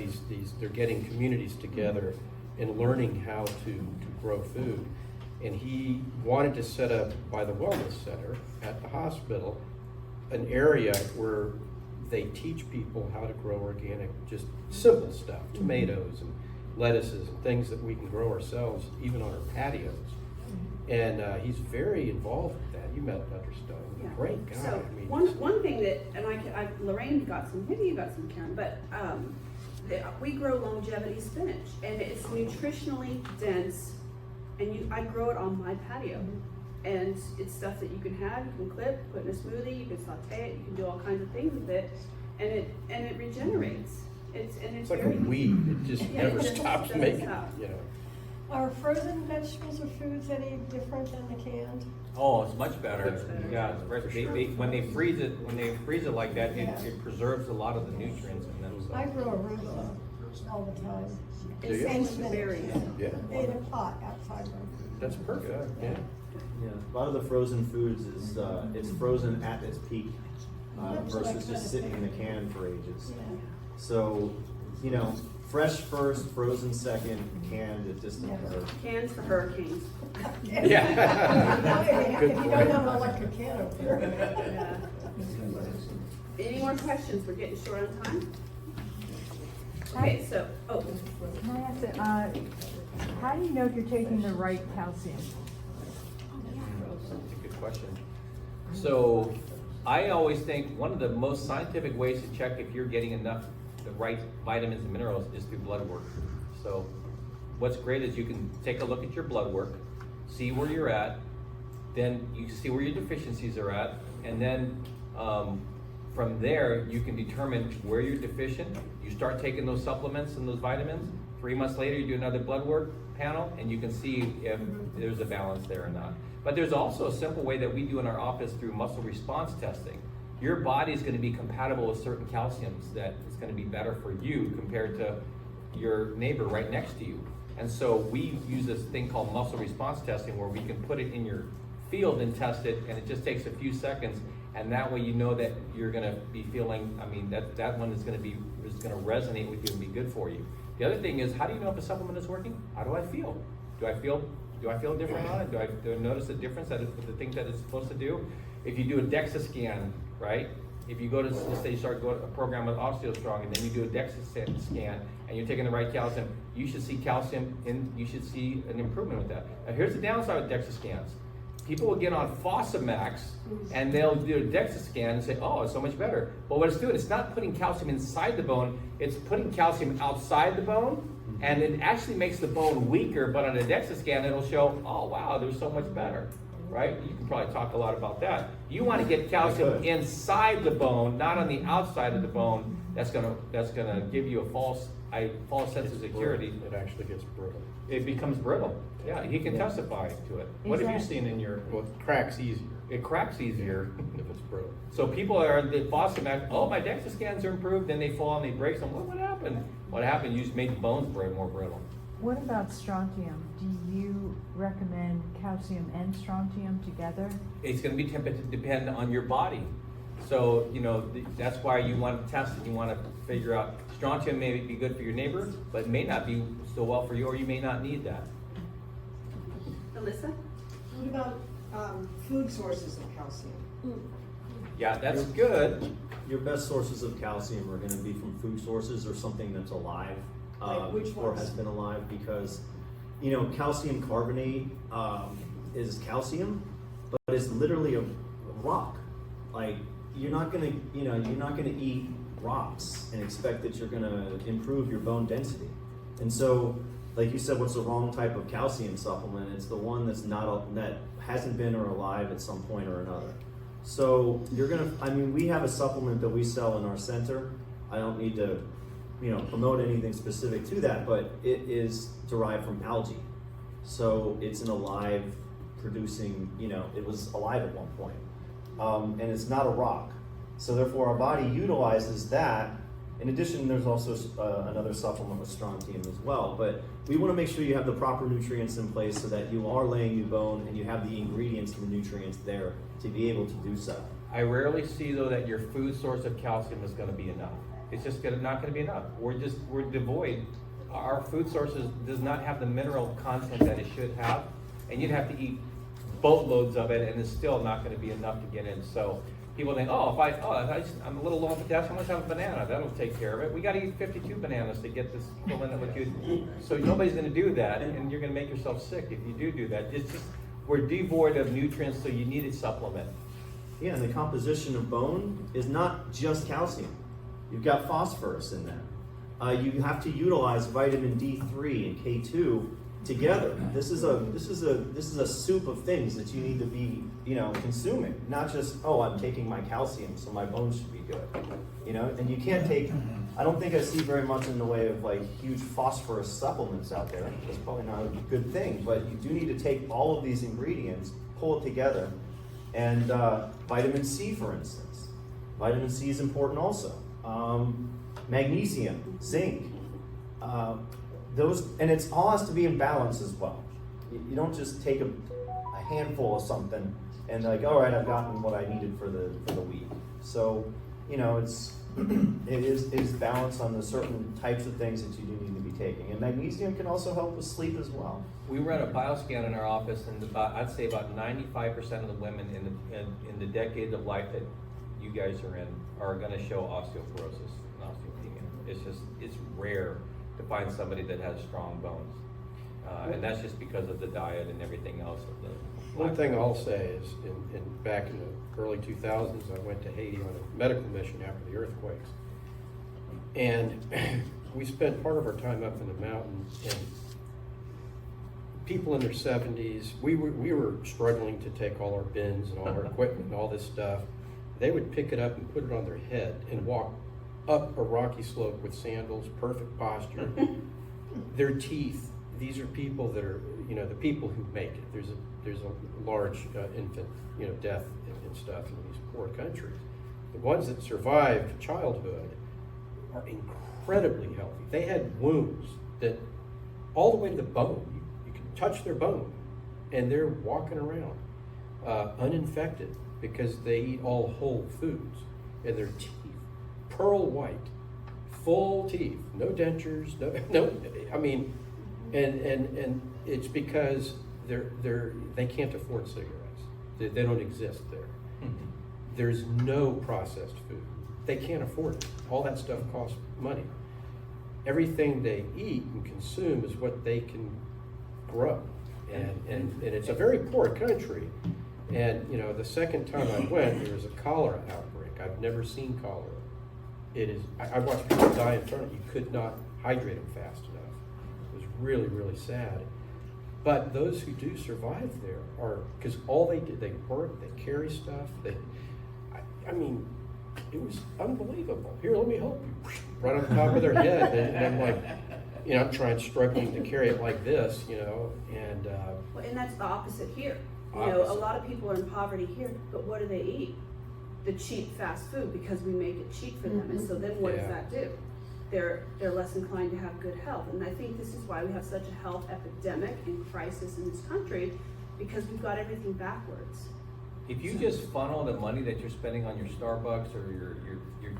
they're getting communities together and learning how to grow food. And he wanted to set up by the wellness center at the hospital an area where they teach people how to grow organic, just simple stuff, tomatoes and lettuces and things that we can grow ourselves, even on our patios. And he's very involved with that. You met Dr. Stone, Yeah. great guy. So I mean, one thing that, and Lorraine got some, maybe you got some, Karen, but we grow longevity spinach, and it's nutritionally dense, and I grow it on my patio. And it's stuff that you can have, you can clip, put in a smoothie, you can saute it, you can do all kinds of things with it, and it regenerates. It's it's like a very weed, it just Yeah, never it just stops doesn't making, stop. Are frozen vegetables or foods any different than the canned? Oh, it's much better. Much better. Yeah, it's fresh. When they freeze it like that, it preserves a lot of the nutrients in them. So. I grow arugula all the time. Do you? And spinach. berries. Yeah, In a pot outside. that's perfect, yeah. Yeah, a lot of the frozen foods is, it's frozen at its peak, versus just sitting in the can for ages. Yeah. So, fresh first, frozen second, canned at distant third. Cans for hurricanes. Yeah. If you don't have an electric can over Yeah. Any more questions? We're getting short on time. Okay, so, Can I ask, how do you know if you're taking the right calcium? That's a good question. So I always think one of the most scientific ways to check if you're getting enough, the right vitamins and minerals is through blood work. So what's great is you can take a look at your blood work, see where you're at, then you can see where your deficiencies are at, and then from there you can determine where you're deficient. You start taking those supplements and those vitamins. 3 months later you do another blood work panel and you can see if there's a balance there or not. But there's also a simple way that we do in our office through muscle response testing. Your body is going to be compatible with certain calciums that is going to be better for you compared to your neighbor right next to you. And so we use this thing called muscle response testing where we can put it in your field and test it, and it just takes a few seconds, and that way you know that you're going to be feeling, that one is going to resonate with you and be good for you. The other thing is, how do you know if a supplement is working? How do I feel? Do I feel different on it? Do I notice a difference that the things that it's supposed to do? If you do a DEXA scan, right? If you go to, let's say you start going to a program with OsteoStrong and then you do a DEXA scan and you're taking the right calcium, you should see you should see an improvement with that. Now here's the downside with DEXA scans. People will get on Fosamax and they'll do a DEXA scan and say, oh, it's so much better. But what it's doing, it's not putting calcium inside the bone, it's putting calcium outside the bone, and it actually makes the bone weaker, but on a DEXA scan it'll show, oh wow, there's so much better, right? You can probably talk a lot about that. You want to get calcium inside the bone, not on the outside of the bone. That's gonna give you a false sense of security. It actually gets brittle. It becomes brittle. Yeah, he can testify to it. What have you seen in your? Well, it cracks easier It cracks easier. if it's brittle. So people are the Fosamax. Oh, my DEXA scans are improved. Then they fall and they break them. What happened? What happened? You just made the bones more brittle. What about strontium? Do you recommend calcium and strontium together? It's going to be depend on your body. So that's why you want to test and you want to figure out strontium may be good for your neighbor, but it may not be so well for you, or you may not need that. Alyssa? What about food sources of calcium? Yeah, that's good. Your best sources of calcium are gonna be from food sources or something that's alive, Like which or ones? has been alive, because, calcium carbonate, is calcium, but it's literally a rock. Like, you're not gonna eat rocks and expect that you're gonna improve your bone density. And so, like you said, what's the wrong type of calcium supplement? It's the one that hasn't been or alive at some point or another. So we have a supplement that we sell in our center. I don't need to, promote anything specific to that, but it is derived from algae. So it's an alive producing, it was alive at one point. And it's not a rock. So therefore our body utilizes that. In addition, there's also another supplement with strontium as well. But we want to make sure you have the proper nutrients in place so that you are laying new bone and you have the ingredients and the nutrients there to be able to do so. I rarely see though that your food source of calcium is gonna be enough. It's just not gonna be enough. We're devoid. Our food sources does not have the mineral content that it should have. And you'd have to eat boatloads of it and it's still not gonna be enough to get in. So people think, I'm a little low on potassium, let's have a banana, that'll take care of it. We gotta eat 52 bananas to get this equivalent of what you. So nobody's gonna do that, and you're gonna make yourself sick if you do that. It's just, we're devoid of nutrients, so you need a supplement. Yeah, and the composition of bone is not just calcium. You've got phosphorus in there. You have to utilize vitamin D3 and K2 together. This is a soup of things that you need to be, consuming. Not just, I'm taking my calcium, so my bones should be good. And you can't take, I don't think I see very much in the way of like huge phosphorus supplements out there. That's probably not a good thing, but you do need to take all of these ingredients, pull it together. And vitamin C, for instance. Vitamin C is important also. Magnesium, zinc. And it all has to be in balance as well. You don't just take a handful of something and like, all right, I've gotten what I needed for the week. So, it is balanced on the certain types of things that you do need to be taking. And magnesium can also help with sleep as well. We run a bioscan in our office, and I'd say about 95% of the women in the decade of life that you guys are in are going to show osteoporosis and osteopenia. It's rare to find somebody that has strong bones, and that's just because of the diet and everything else. One thing I'll say is, back in the early 2000s, I went to Haiti on a medical mission after the earthquakes, and we spent part of our time up in the mountains, and people in their 70s, we were struggling to take all our bins and all our equipment and all this stuff. They would pick it up and put it on their head and walk up a rocky slope with sandals, perfect posture. Their teeth, these are people that are, the people who make it. There's a large infant, death and stuff in these poor countries. The ones that survived childhood are incredibly healthy. They had wounds that all the way to the bone. You can touch their bone, and they're walking around uninfected because they eat all whole foods, and their teeth, pearl white, full teeth, no dentures, no. I mean, and it's because they can't afford cigarettes. They don't exist there. There's no processed food. They can't afford it. All that stuff costs money. Everything they eat and consume is what they can grow. And it's a very poor country. And the second time I went, there was a cholera outbreak. I've never seen cholera. I watched people die in front of you. You could not hydrate them fast enough. It was really, really sad. But those who do survive there are, because all they did, they work, they carry stuff. I mean, it was unbelievable. Here, let me help you. Right on top of their head. And I'm like, I'm struggling to carry it like this, and. And that's the opposite here. A Opposite. lot of people are in poverty here, but what do they eat? The cheap fast food, because we make it cheap for them. And so then what does that do? They're less inclined to have good health. And I think this is why we have such a health epidemic and crisis in this country, because we've got everything backwards. If you just funnel the money that you're spending on your Starbucks or your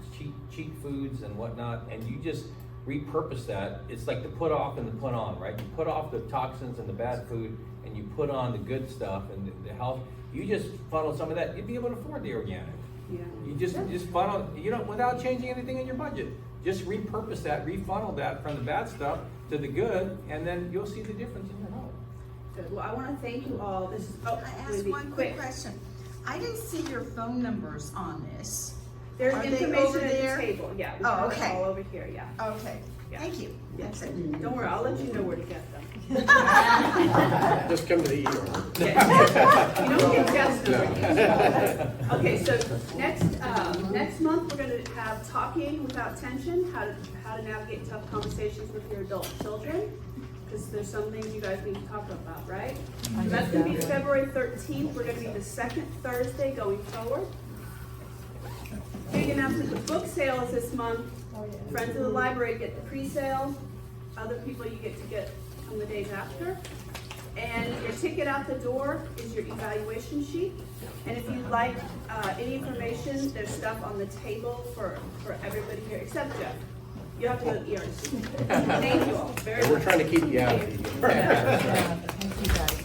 cheap foods and whatnot, and you just repurpose that, it's like the put off and the put on, right? You put off the toxins and the bad food, and you put on the good stuff and the health. You just funnel some of that, you'd be able to afford the organic. Yeah. You just funnel, without changing anything in your budget. Just repurpose that, refunnel that from the bad stuff to the good, and then you'll see the difference in your health. Good. Well, I want to thank you all. This is, oh, I asked Wendy, one quick question. I didn't see your phone numbers on this. There's Are they information over at there? the table. Yeah, we Oh, have it okay. all over here. Yeah. Okay, Yeah. thank you. Yeah. That's it. Don't worry, I'll let you know where to get them. Just come to the ER. Yeah. You don't get Jeff's number. Okay, so next month, we're gonna have talking without tension, how to navigate tough conversations with your adult children. Because there's some things you guys need to talk about, right? So that's gonna be February 13th. We're gonna be the second Thursday going forward. Big announcement, the book sale is this month. Friends of the library get the pre-sale. Other people you get to get on the days after. And your ticket out the door is your evaluation sheet. And if you'd like any information, there's stuff on the table for everybody here, except Jeff. You have to go to the ERC. Thank you all very much. And we're trying to keep you out of the ER. Yeah, thank you guys.